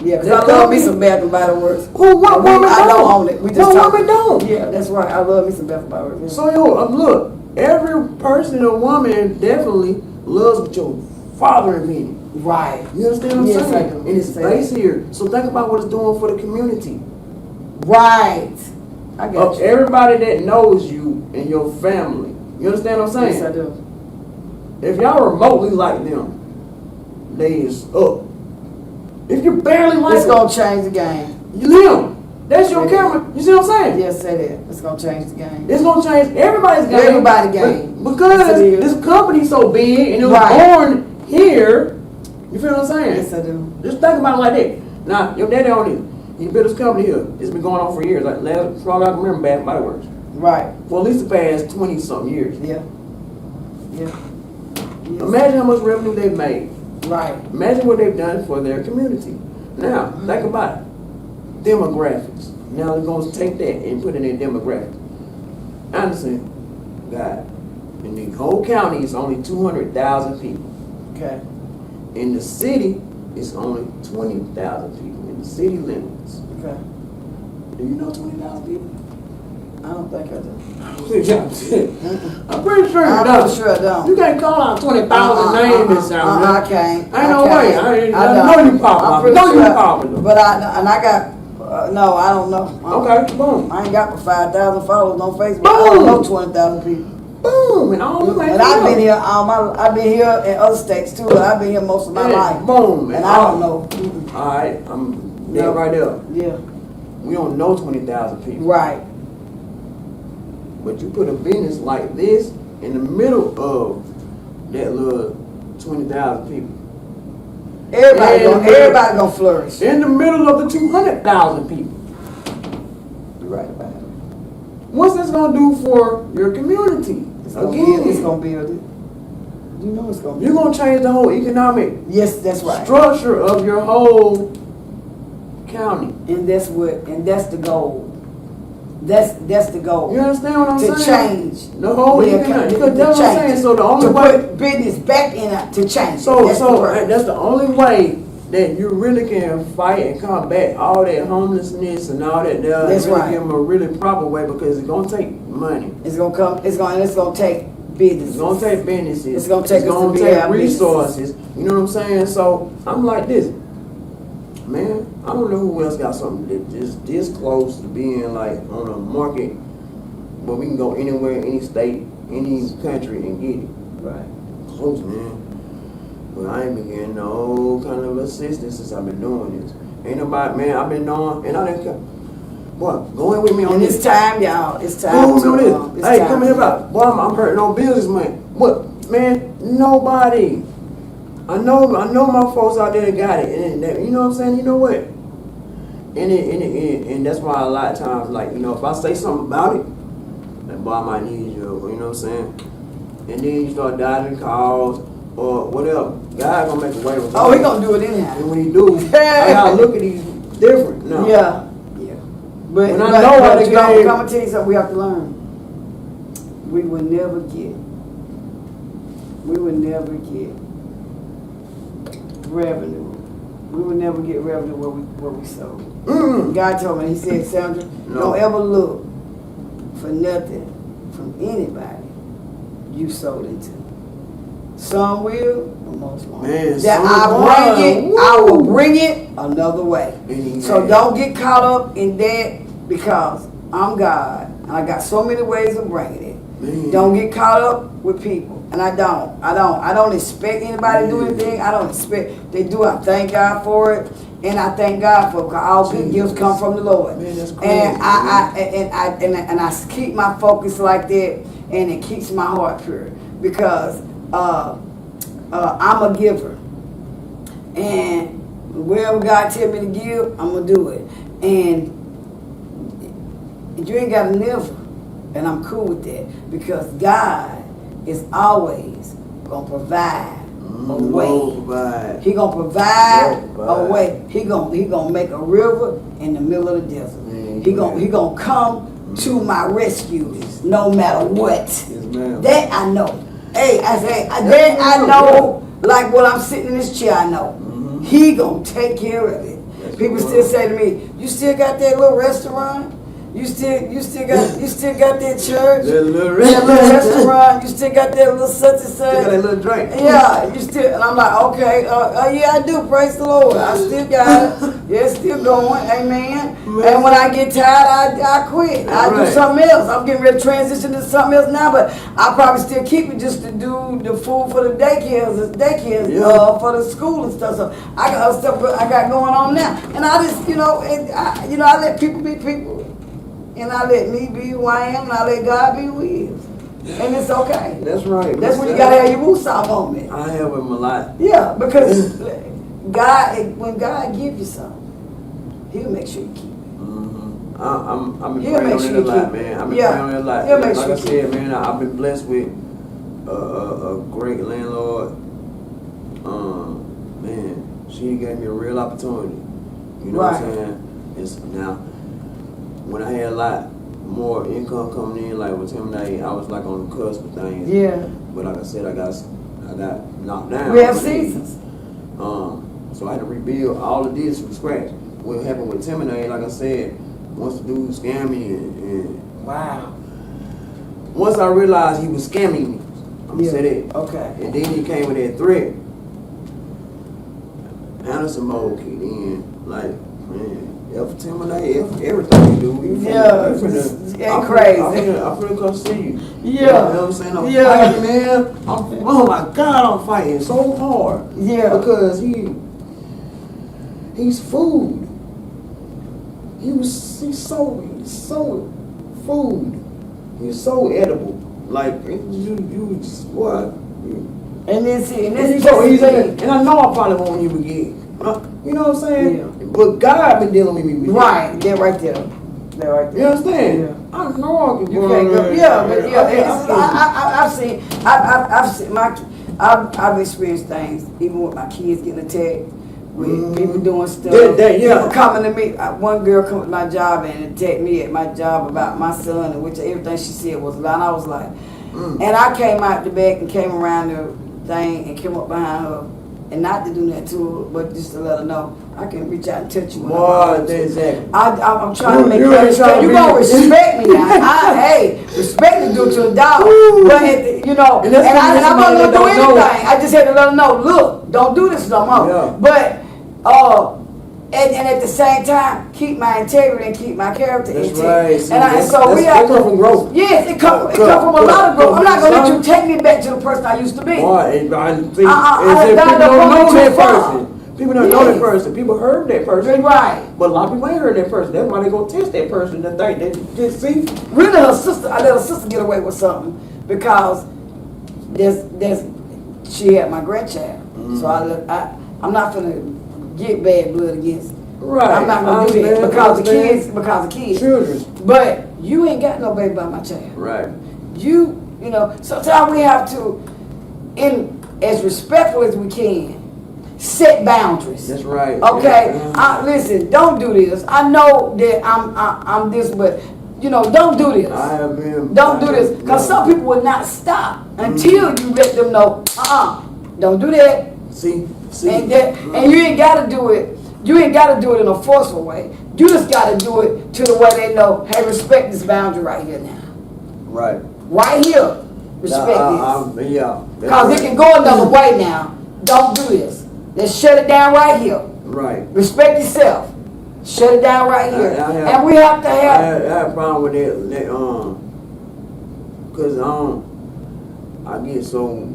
Yeah, because That I love me company- some Bath and Body Works. Who, what woman I don't don't? own it. We just What talk. woman don't? Yeah, that's right. I love me some Bath and Body Works. So look, every person or woman definitely loves what your father invented. Right. You understand what I'm Yes, saying? I do. And it's Say based that. here. So think about what it's doing for the community. Right. I got Of you. everybody that knows you and your family. You understand what I'm saying? Yes, I do. If y'all remotely like them, they is up. If you barely like It's them, gonna change the game. you them. That's your camera. You see what I'm saying? Yes, say that. It's gonna change the game. It's gonna change everybody's game. Everybody's game. Because Yes, it is. this company's so big and it was Right. born here. You feel what I'm saying? Yes, I do. Just think about it like that. Now, your daddy owned it. He built this company here. It's been going on for years. Like last, as long as I can remember, Bath and Body Works. Right. For at least the past 20 something years. Yeah. Yes. Imagine how much revenue they've made. Right. Imagine what they've done for their community. Now, think about it. Demographics. Now they're going to take that and put it in demographics. Anderson, God, in the whole county, it's only 200,000 people. Okay. In the city, it's only 20,000 people in the city limits. Okay. Do you know 20,000 people? I don't think I do. I'm pretty sure you I'm don't. pretty sure I don't. You can't call out 20,000 names and sound I can't. Ain't no way. I don't. know you popular. I'm I pretty know you sure. popular. But I got, no, I don't know. Okay, boom. I ain't got but 5,000 followers on Facebook. I don't know 20,000 people. Boom. And all them ain't And I've been real. here I've been here in other states too. But I've been here most of my life. Boom. And I don't know. All right, I'm dead No. right there. Yeah. We don't know 20,000 people. Right. But you put a business like this in the middle of that little 20,000 people. Everybody gonna flourish. In the middle of the 200,000 people. You're right about it. What's this gonna do for your community? It's gonna build it. You know it's gonna You're gonna change the whole economic Yes, that's right. structure of your whole county. And that's the goal. That's the goal. You understand what I'm To saying? change. The whole Yeah, economic. to Because that's what I'm change. saying. So the only to way. put business back in it, to change. So that's the word. that's the only way that you really can fight and combat all that homelessness and all that. That's really right. give them a really proper way because it's gonna take money. It's gonna take business. It's gonna take businesses. It's gonna take us to gonna be take our resources. You know what I'm saying? So I'm like this, man. I don't know who else got something that just this close to being like on a market where we can go anywhere, any state, any country and get it. Right. Close, man. But I ain't been getting no kind of assistance since I've been doing this. Ain't nobody, man. I've been knowing, and I didn't. Boy, go in with me on And this. it's time, y'all. It's Go time. with me on this. it's Hey, time come here about. Boy, I'm hurting on bills this month. What, man? Nobody. I know my folks out there that got it, and you know what I'm saying. You know what? And that's why a lot of times, like, you know, if I say something about it, like, boy, I might need you, or, you know what I'm saying. And then you start dodging calls or whatever. God gonna make a way with Oh, he gonna do it anyhow. And when he do, I gotta look at these different now. Yeah. But, When I but, know how but to you know, game- I'm gonna tell you something we have to learn. We will never get revenue. We will never get revenue where we sold. God told me, he said, Sandra, No. don't ever look for nothing from anybody you sold into. Some will, but most won't. Man, That some I will. will bring it another way. Amen. So don't get caught up in that because I'm God and I got so many ways of bringing it. Man. Don't get caught up with people. And I don't expect anybody to do anything. I don't expect they do. I thank God for it. And I thank God for it because all good gifts come from the Lord. Man, that's crazy. And I keep my focus like that, and it keeps my heart pure because I'm a giver, and wherever God tell me to give, I'm gonna do it. And you ain't gotta never, and I'm cool with that because God is always gonna provide a way. He gonna provide a way. He gonna make a river in the middle of the desert. He gonna come to my rescue no matter what. Yes, ma'am. That I know. Hey, I say that I know like what I'm sitting in this chair, I know. He gonna take care of it. That's People cool. still say to me, "You still got that little restaurant? You still got that church? That little That little restaurant? You still got that little such and Still got that such?" little drink. Yeah, you still, and I'm like, okay, yeah, I do. Praise the Lord. I still got it. Yeah, it's still going. Amen. And when I get tired, I quit. I do Right. something else. I'm getting ready to transition to something else now, but I probably still keep it just to do the food for the daycares, Yeah. for the school and stuff. So I got other stuff I got going on now, and I just, I let people be people, and I let me be who I am, and I let God be who He is, and it's okay. That's right. That's when you gotta have your woosah moment. I have him a lot. Yeah, because God, when God gives you something, He'll make sure you keep it. I've been He'll praying make on sure it you a lot, keep- man. I've been yeah. praying on it a lot. He'll make Like sure I you keep said, man, I've been blessed with a great landlord. Man, she gave me a real opportunity. You know what I'm Right. saying? It's now when I had a lot more income coming in, like with Tim and I was like on the cusp of things. Yeah, But like I said, I got knocked down. we have on my knees. seasons. So I had to rebuild all of this from scratch. What happened with Tim and I, like I said, once the dude scammed me, and Wow. once I realized he was scamming me, I'm Yeah. gonna say that. Okay. And then he came with that threat. Anderson mode kicked in. Like, man, if Tim and I, if everything you do, we Yeah, I'm crazy. I'm finna come see you. Yeah. You know what I'm saying? I'm Yeah. fighting, man. Oh my God, I'm fighting so hard. Yeah. Because he's food. He's so food. He's so edible. Like you just what? And then see, and And this he's is so easy. the thing. And I know I probably won't even get. You know what I'm saying? Yeah. But God been dealing with me. With Right, they're right there. They're right there. You understand? Yeah. I know I can You go can't in go. there. Yeah, but yeah, I I've seen I've experienced things even with my kids getting attacked, with people doing stuff. Yeah. People coming to me. One girl come to my job and attacked me at my job about my son, and which everything she said was a lie. And I was like, and I came out the back and came around the thing and came up behind her, and not to do that to her, but just to let her know I can reach out and touch you. When I'm Boy, out. exactly. I'm trying to make You you ain't trying understand. to You be- gonna respect me now. Hey, respect is due to a dog. But And that's and I'm not somebody gonna that do don't anything. know. I just had to let them know. Look, don't do this no more. Yeah. But and at the same time, keep my integrity and keep my character That's intact. right. See, And so we have that come from growth. Yes, it come from a lot of growth. I'm not gonna let you take me back to the person I used to be. Boy, and I think I people done don't know gone that too far. person. People don't know that Yes. person. People heard that person. Right. But a lot of people ain't heard that person. That's why they gonna test that person to think they just see. Really, her sister, I let her sister get away with something because she had my grandchild. So I'm not gonna get bad blood against. Right. I'm not gonna do that because of kids. Children. But you ain't got no baby by my child. Right. You know, sometimes we have to, as respectful as we can, set boundaries. That's right. Okay, Yeah. listen, don't do this. I know that I'm this, but don't do this. I have been. Don't do this, because some people will not stop until you let them know, don't do that. See. And you ain't gotta do it. You ain't gotta do it in a forceful way. You just gotta do it to the way they know, hey, respect this boundary right here now. Right. Right here, respect this. Yeah. Because it can go another way now. Don't do this. Let's shut it down right here. Right. Respect yourself. Shut it down right here. And we have to I have. have a problem with that cause I get so.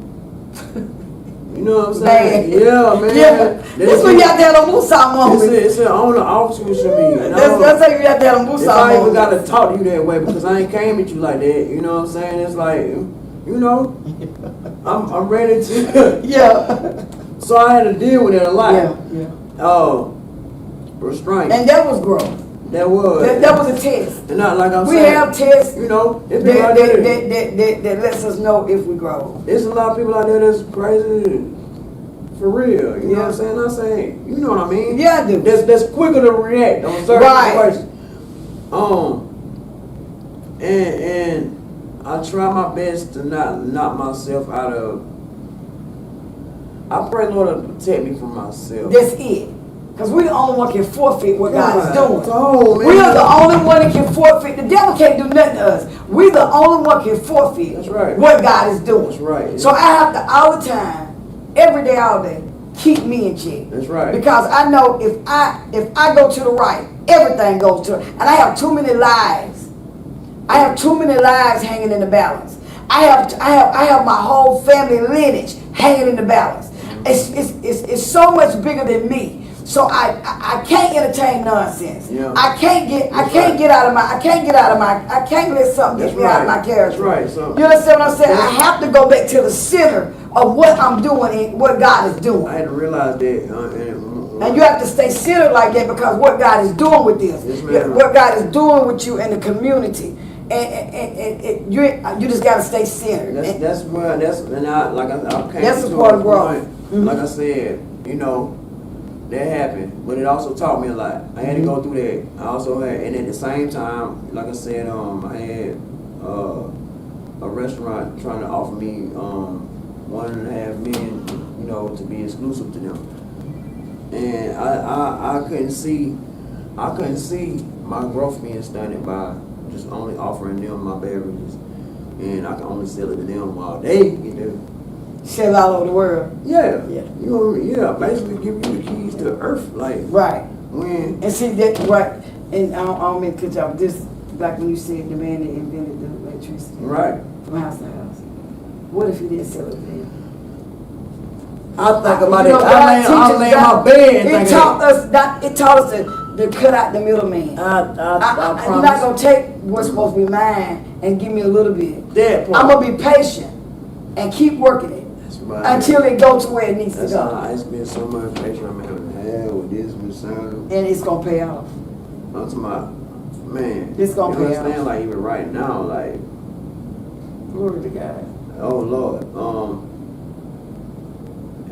You know what I'm saying? Man. Yeah, man. Yeah. This when you have to have a Musa moment. It's an on the officer should be. That's how you have to have a Musa If I even moment. gotta talk to you that way because I ain't came at you like that, you know what I'm saying? It's like, I'm ready to. Yeah. So I had to deal with it a lot. Yeah. Restraint. And that was growth. That was. That was a test. And not like I'm We saying. have tests It's people that, out there. that lets us know if we grow. There's a lot of people out there that's crazy. For real. You know what I'm saying? I'm saying, you know what I mean? Yeah, I do. That's quicker to react on certain Right. situations. And I try my best to not knock myself out of I pray Lord to protect me from myself. That's it. Because we the only one can forfeit what God is doing. Oh, man. We are the only one that can forfeit. The devil can't do nothing to us. We the only one can forfeit That's right. what God is doing. That's right. So I have to all the time, every day, all day, keep me in check. That's right. Because I know if I go to the right, everything goes to it. And I have too many lives. I have too many lives hanging in the balance. I have my whole family lineage hanging in the balance. It's so much bigger than me. So I can't entertain nonsense. Yeah. I can't let something get me out of my character. That's right. So, you understand what I'm saying? I have to go back to the center of what I'm doing and what God is doing. I had to realize that. And you have to stay centered like that because what God is doing with this, Yes, ma'am. what God is doing with you in the community, and you just got to stay centered. That's where I came That's to a part of a growth. point. Mhm. Like I said, that happened, but it also taught me a lot. I had to go through that. I also had, and at the same time, like I said, I had a restaurant trying to offer me $1.5 million, to be exclusive to them, and I couldn't see my growth being stunted by just only offering them my beverages, and I can only sell it to them while they get there. Sell all over the world. Yeah. Yeah. Basically give you the keys to the earth, like Right. when. And see that right. And I don't mean to cut you off. This like when you said the man that invented the electricity. Right. From house to house. What if he didn't sell it then? I think about You know, it. God I lay teaches in my God- bed and It think taught us to cut out the middleman. I You're not gonna take what's supposed to be mine and give me a little bit. that part. I'm gonna be patient and keep working it That's right. until it goes to where it needs That's to how go, it's been so much patient I'm having to have with this concern. and it's gonna pay off. I'm talking about, man. It's gonna you pay understand, off. like even right now, like, Glory to God. oh Lord,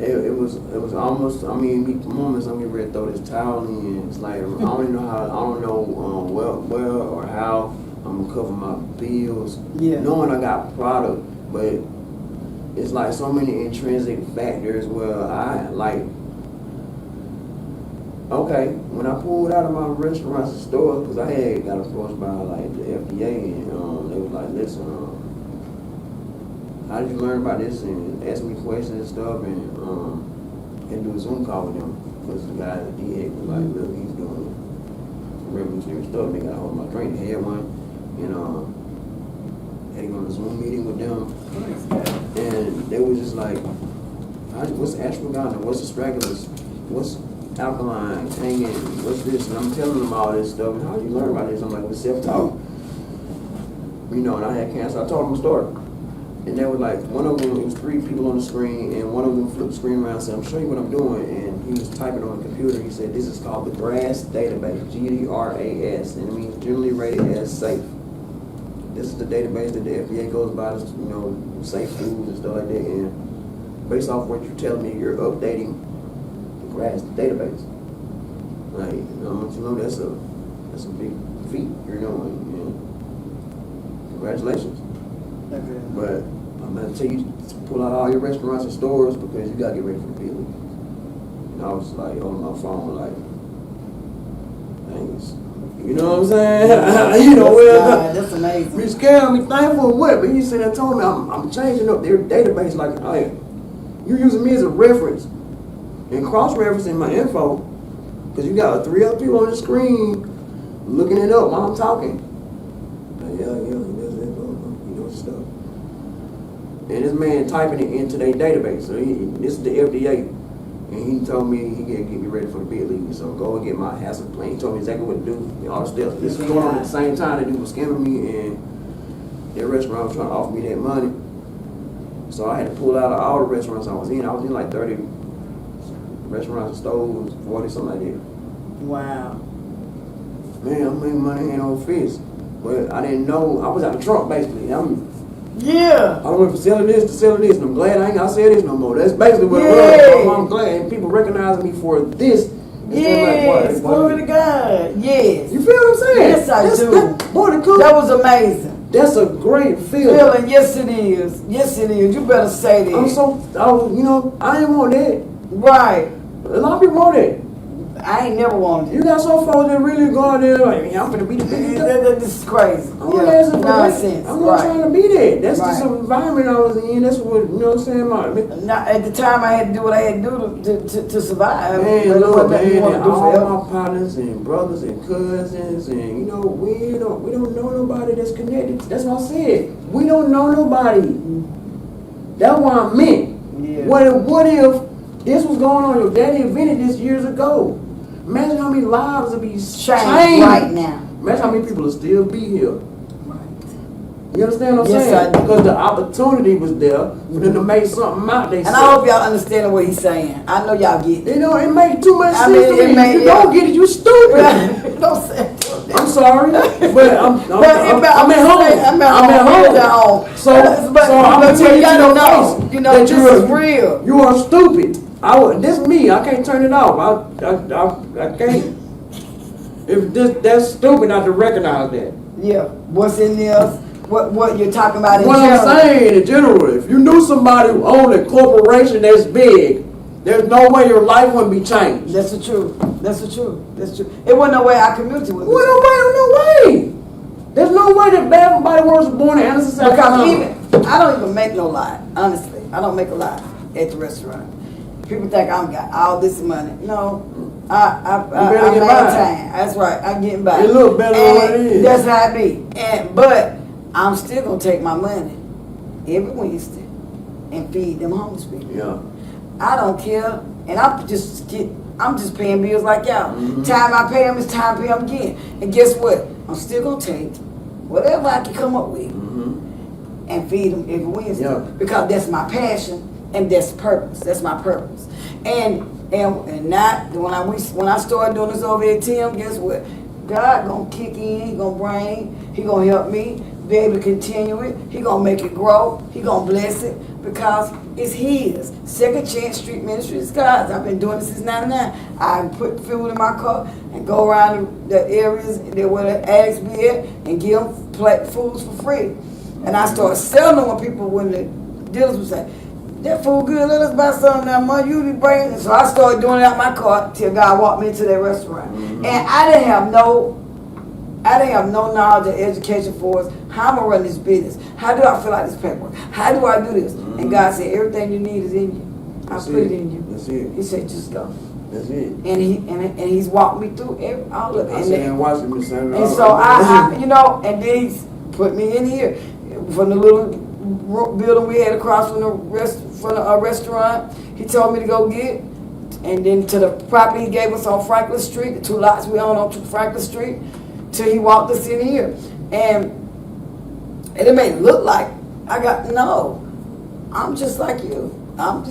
it was almost. I mean, the moments I'm getting ready to throw this towel in. It's like I don't even know how. I don't know where or how I'm gonna cover my bills. Yeah. Knowing I got product, but it's like so many intrinsic factors where I like. Okay, when I pulled out of my restaurants and stores, because I had got approached by like the FDA, and they was like, listen, how did you learn about this? And ask me questions and stuff, and do a Zoom call with them, because the guy at the DA was like, look, he's doing some revolutionary stuff. They got a hold of my drink. They had one, and had to go on a Zoom meeting with them, and they was just like, what's ashwagandha? What's astragalus? What's alkaline, hanging, what's this? And I'm telling them all this stuff. And how did you learn about this? I'm like, with self-talk. And I had cancer. I told them a story. And they were like, one of them, it was 3 people on the screen, and one of them flipped the screen around and said, I'm showing you what I'm doing. And he was typing on the computer. He said, this is called the GRAS database, GRAS, and it means generally rated as safe. This is the database that the FDA goes by, safe foods and stuff like that. And based off what you're telling me, you're updating GRAS database. Like, I want you to know that's a big feat you're doing. And congratulations. Okay. But I'm gonna tell you to pull out all your restaurants and stores because you gotta get ready for the big league. And I was like on my phone, like, thanks. You know what I'm saying? That's amazing. Be scared me thankful what? But he said that told me I'm changing up their database like you're using me as a reference and cross-referencing my info because you got 3 other people on the screen looking it up while I'm talking. Stuff. And this man typing it into their database. So this is the FDA. And he told me he can get me ready for the big league. So go and get my hazard plan. He told me exactly what to do and all the steps. This is going on at the same time that he was scamming me and their restaurant was trying to offer me that money. So I had to pull out of all the restaurants I was in. I was in like 30 restaurants and stores, 40, something like that. Wow. Man, I'm making money hand over fist. But I didn't know, I was out the trunk basically. I went from selling this to selling this, and I'm glad I ain't gotta sell this no more. That's basically what it was. I'm glad, and people recognize me for this. Yes, glory to God. Yes. You feel what I'm saying? Yes, I do. Boy, the cool. That was amazing. That's a great feeling. Feeling, yes it is. Yes it is. You better say that. I didn't want that. Right. A lot of people want that. I ain't never wanted You it. got some folks that really go out there like, I'm gonna be the biggest. This is crazy. I'm not asking for that. Nonsense. I'm not trying to be that. That's just Right. the environment I was in. That's what, you know what I'm saying? Now, at the time, I had to do what I had to do to survive. Man, But it look, wasn't nothing you man, want to and do forever. all my partners and brothers and cousins and, you know, we don't know nobody that's connected. That's what I said. We don't know nobody. That's what I meant. Yeah. What if this was going on? Your daddy invented this years ago. Imagine how many lives would be changed right now. Imagine how many people will still be here. You understand what I'm Yes, I saying? do. Because the opportunity was there for them to make something out. They And I hope y'all understand what he's saying. I know y'all get it. You know, it make too much I sense mean, to it me. made- You don't get it, you stupid. Don't say I'm sorry, but I'm at home. I'm at home. So I'm gonna tell you to your face you know, that this you is are real. You are stupid. This me. I can't turn it off. I can't. If that's stupid not to recognize that. Yeah. What's in there? What you're talking about in What I'm general. saying in general, if you knew somebody who owned a corporation that's big, there's no way your life wouldn't be changed. That's the truth. That's the truth. That's true. It wasn't no way our community would be. Well, no way. There's no way that Bath Body Works was born in Anderson, South Because Carolina. even, I don't even make no lie, honestly. I don't make a lie at the restaurant. People think I'm got all this money. No, I better get by. maintain. That's right, I'm getting by. It look better than what it is. That's how it be. But I'm still gonna take my money every Wednesday and feed them homeless people. Yeah. I don't care, and I'm just paying bills like y'all. Mhm. Time I pay them is time I pay them again. And guess what? I'm still gonna take whatever I can come up with Mm-hmm. and feed them every Wednesday Yeah. because that's my passion and that's purpose. That's my purpose. And not when I started doing this over at Tim, guess what? God gonna kick in. He gonna bring. He gonna help me be able to continue it. He gonna make it grow. He gonna bless it because it's His. Second Chance Street Ministry is God's. I've been doing it since '99. I put food in my car and go around the areas where the addicts be at and give them foods for free. And I started selling them when the dealers would say, "That food good, let us buy some now, man. You be bringing it." So I started doing it out my car till God walked me into that restaurant. Mhm. And I didn't have no knowledge or education for us. How am I run this business? How do I fill out this paperwork? How do I do this? Mhm. And God said, everything you need is in you. I That's put it in you. That's it. He said, just go. That's it. And He's walked me through all of it. I said, watch him, Miss Sandra. And so I and then He's put me in here from the little building we had across from the restaurant. He told me to go get, and then to the property He gave us on Franklin Street, the 2 lots we own on Franklin Street, till He walked us in here, and it may look like I'm just like you. I'm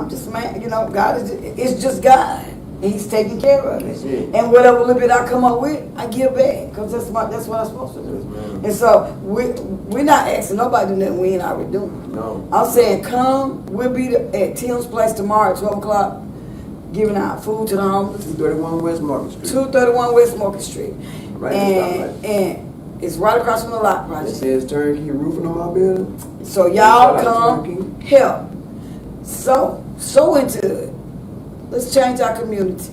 just man. You know, God it's just God. And He's taking care of That's it. it. And whatever little bit I come up with, I give back. Because that's what I'm supposed to do. Yes, ma'am. And so we're not asking nobody to do nothing we ain't already doing. No. I'm saying come, we'll be at Tim's place tomorrow at 12 o'clock, giving out food to the homeless. 231 West Market Street. 231 West Market Street. Right there, And it's right across from the lot It project. says turnkey roofing on my building. So y'all Shout out come Turkey. help. So into it. Let's change our community.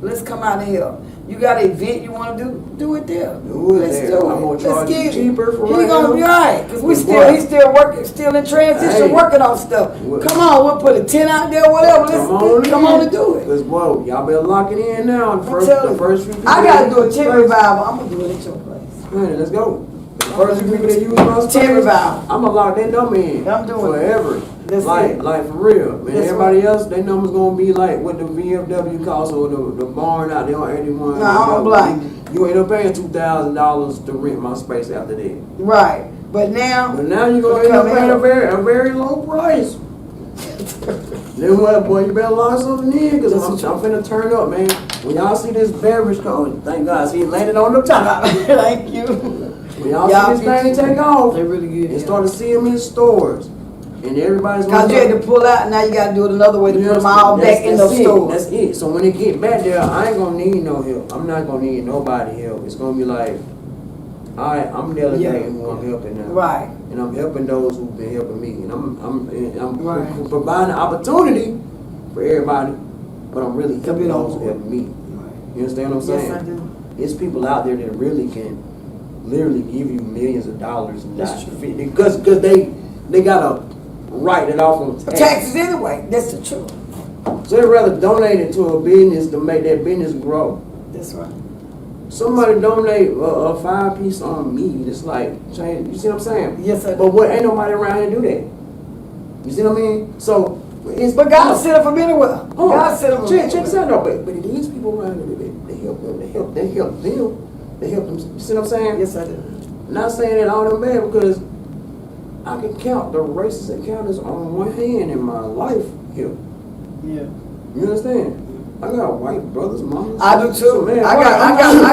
Let's come out and help. You got an event you want to do it there. Do it Let's there. do it. I'm gonna Let's charge you get it. cheaper for He right gonna now. be right because What? he's still working, still in transition, Hey. working on stuff. What? Come on, we'll put a tent out there, whatever. Let's come on and do it. Cause whoa, y'all better lock it in now. I'm telling The first few people. I gotta do a tent first- revival. I'm gonna do it at your place. Man, let's go. The first few people that use my space, Tent revival. I'ma lock their number in. I'm doing it. forever. That's like, it. like for real. Man, That's everybody right. else, their number's gonna be like what the VFW costs or the barn out there on 81. No, I don't blame you ain't up paying $2,000 to rent my space after that. Right. But now, But now you're gonna We'll end up come paying in. a very low price. Then what, boy? You better lock something in, cause I'm finna turn up, man. When y'all see this beverage code, thank God, see it landed on the top. thank you. When y'all Y'all see this thing take off, They really good. and start to see them in stores, and everybody's Cause you had to pull out, now you gotta do it another way to put them all back in those it. stores. That's it. So when it get back there, I ain't gonna need no help. I'm not gonna need nobody help. It's gonna be like, I'm delegating who I'm helping now. Right. And I'm helping those who've been helping me. And I'm Right. providing opportunity for everybody, but I'm really To helping be on those who board. helping me. Right. You understand what I'm saying? Yes, I do. It's people out there that really can literally give you millions of dollars and That's not true. fit because they gotta write it off on taxes. Taxes anyway. That's the truth. So they'd rather donate it to a business to make that business grow. That's right. Somebody donate a 5-piece on me. It's like change. You see what I'm saying? Yes, I do. But what ain't nobody around here do that. You see what I mean? So it's But God set up from anywhere. God set up from check this anywhere. out though. But it is people around here. They help them. They help them. They help them. You see what I'm saying? Yes, I do. Not saying that all them bad because I can count the racist encounters on one hand in my life here. Yeah. You understand? I got white brothers, mamas. I do too. Man, I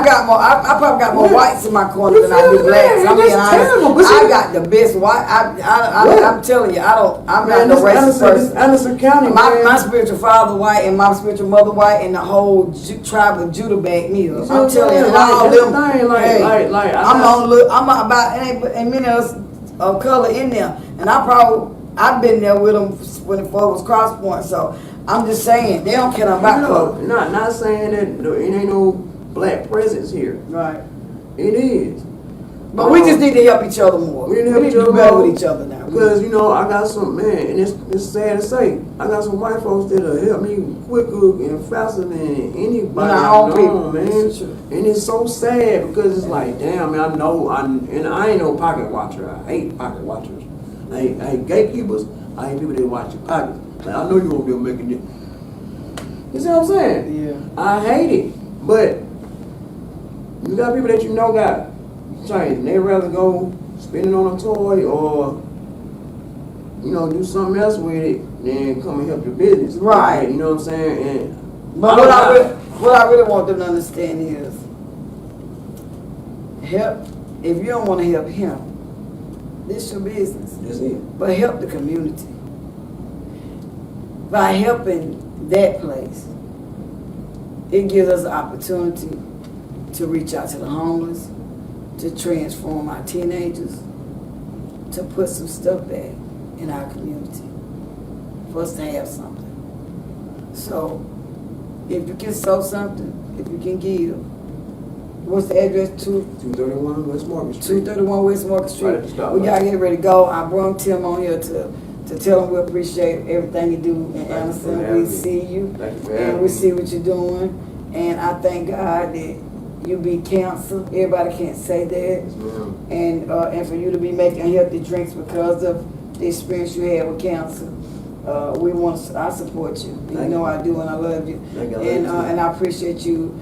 got more. I probably got more Yeah. whites in my corner You than I feel do me, blacks. man? I'm being That's honest. terrible, but I see- got the best white. Yeah. I'm telling you, I'm Man, not this the racist person. Anderson County, man. My spiritual father white and my spiritual mother white and the whole tribe of Judah back me up. see I'm what telling you, saying? and all Like, them. that's the thing, like, hey, like, I'm on look. I'm about and many of us of color in there, and I've been there with them when it was Cross Point. So I'm just saying they don't care about color. Not saying that it ain't no black presence here. Right. It is. But we just need to help each other more. We need to help each do other better more. with each other now. Because, you know, I got some, man, and it's sad to say, I got some white folks that'll help me quicker and faster than anybody Our I own know, people. man. It's true. And it's so sad because it's like, damn, man, I ain't no pocket watcher. I hate pocket watchers. I hate gatekeepers. I hate people that watch your pockets. Like, I know you won't be able to make it. You see what I'm saying? Yeah. I hate it. But you got people that you know got change. They rather go spend it on a toy or, you know, do something else with it than come and help your business. Right. You know what I'm saying? And But what I really want them to understand is help. If you don't want to help him, this your business. that's it. But help the community. By helping that place, it gives us an opportunity to reach out to the homeless, to transform our teenagers, to put some stuff back in our community, for us to have something. So, if you can sow something, if you can give, what's the address? 231 West Market Street. 231 West Market Street. Right at the stop We line. gotta get ready to go. I brought Tim on here to tell him we appreciate everything you do in Thank you for Anderson. having We me. see you, Thank you for and having we me. see what you're doing. And I thank God that you beat cancer. Everybody can't say that. Yes, ma'am. And for you to be making healthy drinks because of the experience you had with cancer. I support you. You Thank know you. I do, and I love you. Thank you. I love And you too. and I appreciate you,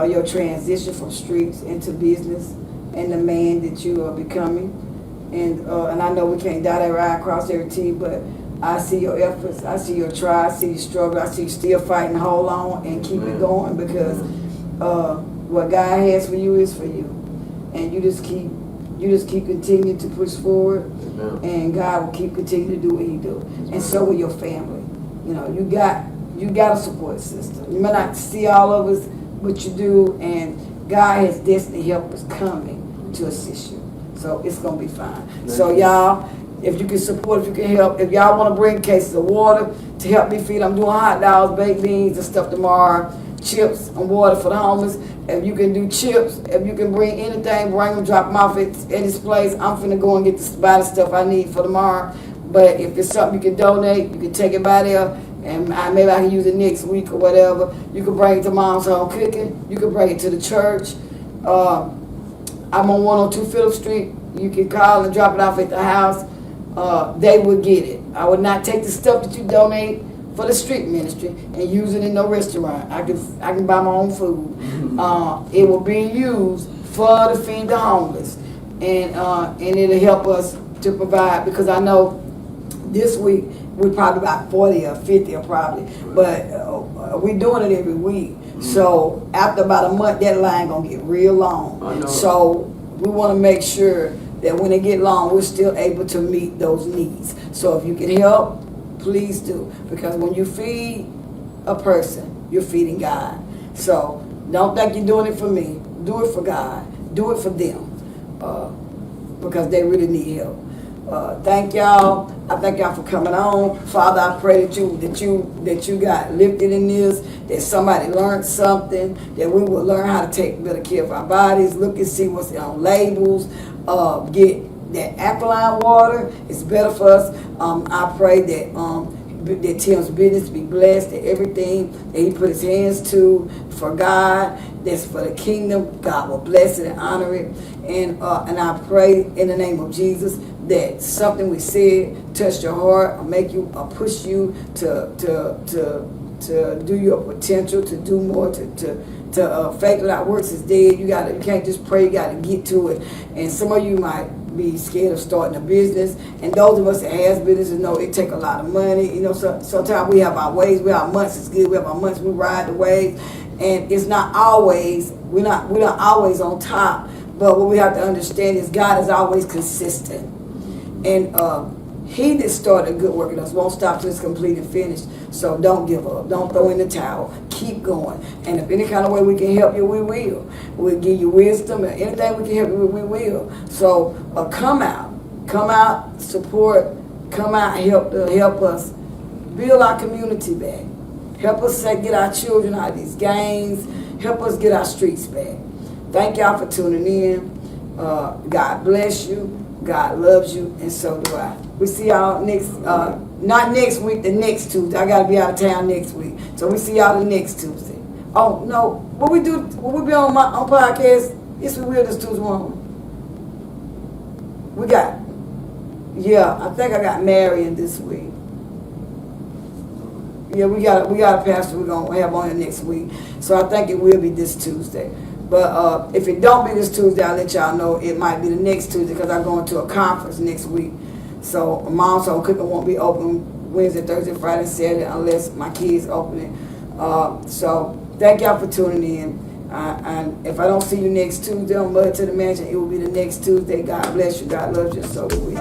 your transition from streets into business, and the man that you are becoming. And I know we can't dot that right across every T, but I see your efforts, I see your try, I see your struggle, I see you still fighting, hold on, and keep it going because what God has for you is for you, and you just keep continuing to push forward. Yes, ma'am. And God will keep continuing to do what He do, and so will your family. You know, you got a support system. You may not see all of us, but you do, and God has destiny helpers coming to assist you. So it's gonna be fine. So y'all, if you can support, if you can help, if y'all want to bring cases of water to help me feed, I'm doing hot dogs, baked beans, and stuff tomorrow. Chips and water for the homeless. If you can do chips, if you can bring anything, bring them, drop them off at his place. I'm finna go and buy the stuff I need for tomorrow. But if it's something you can donate, you can take it by there, and maybe I can use it next week or whatever. You can bring it to Mom's Home Cooking. You can bring it to the church. I'm on 102 Phillip Street. You can call and drop it off at the house. They will get it. I would not take the stuff that you donate for the street ministry and use it in no restaurant. I can buy my own food. It will be used for to feed the homeless, and it'll help us to provide, because I know this week we're probably about 40 or 50 or probably, but we're doing it every week. So after about a month, that line gonna get real long. I know. So we want to make sure that when it get long, we're still able to meet those needs. So if you can help, please do, because when you feed a person, you're feeding God. So don't think you're doing it for me. Do it for God. Do it for them. because they really need help. Thank y'all. I thank y'all for coming on. Father, I pray that you got lifted in this, that somebody learned something, that we will learn how to take better care of our bodies, look and see what's on labels, get that alkaline water. It's better for us. I pray that Tim's business be blessed, that everything that he put his hands to for God, that's for the kingdom, God will bless it and honor it. And I pray in the name of Jesus that something we said touched your heart or make you or push you to do your potential, to do more, to faith without works is dead. You can't just pray, you gotta get to it. And some of you might be scared of starting a business, and those of us that has businesses know it take a lot of money. You know, sometimes we have our ways, we have our months, it's good, we have our months, we ride the waves, and it's not always, we're not always on top. But what we have to understand is God is always consistent. And he that started a good work in us won't stop till it's complete and finished. So don't give up. Don't throw in the towel. Keep going. And if any kind of way we can help you, we will. We'll give you wisdom, and anything we can help you with, we will. So come out, support, come out, help us build our community back. Help us get our children out of these gangs. Help us get our streets back. Thank y'all for tuning in. God bless you. God loves you, and so do I. We see y'all not next week, the next Tuesday. I gotta be out of town next week. So we see y'all the next Tuesday. Oh no, what we be on podcast, Yes We Will this Tuesday morning. I think I got Marion this week. Yeah, we got a pastor we're gonna have on here next week. So I think it will be this Tuesday. But if it don't be this Tuesday, I'll let y'all know it might be the next Tuesday because I'm going to a conference next week. So Mom's Home Cooking won't be open Wednesday, Thursday, Friday, Saturday unless my kids open it. So thank y'all for tuning in. And if I don't see you next Tuesday on Mother to the Mansion, it will be the next Tuesday. God bless you. God loves you. So do we.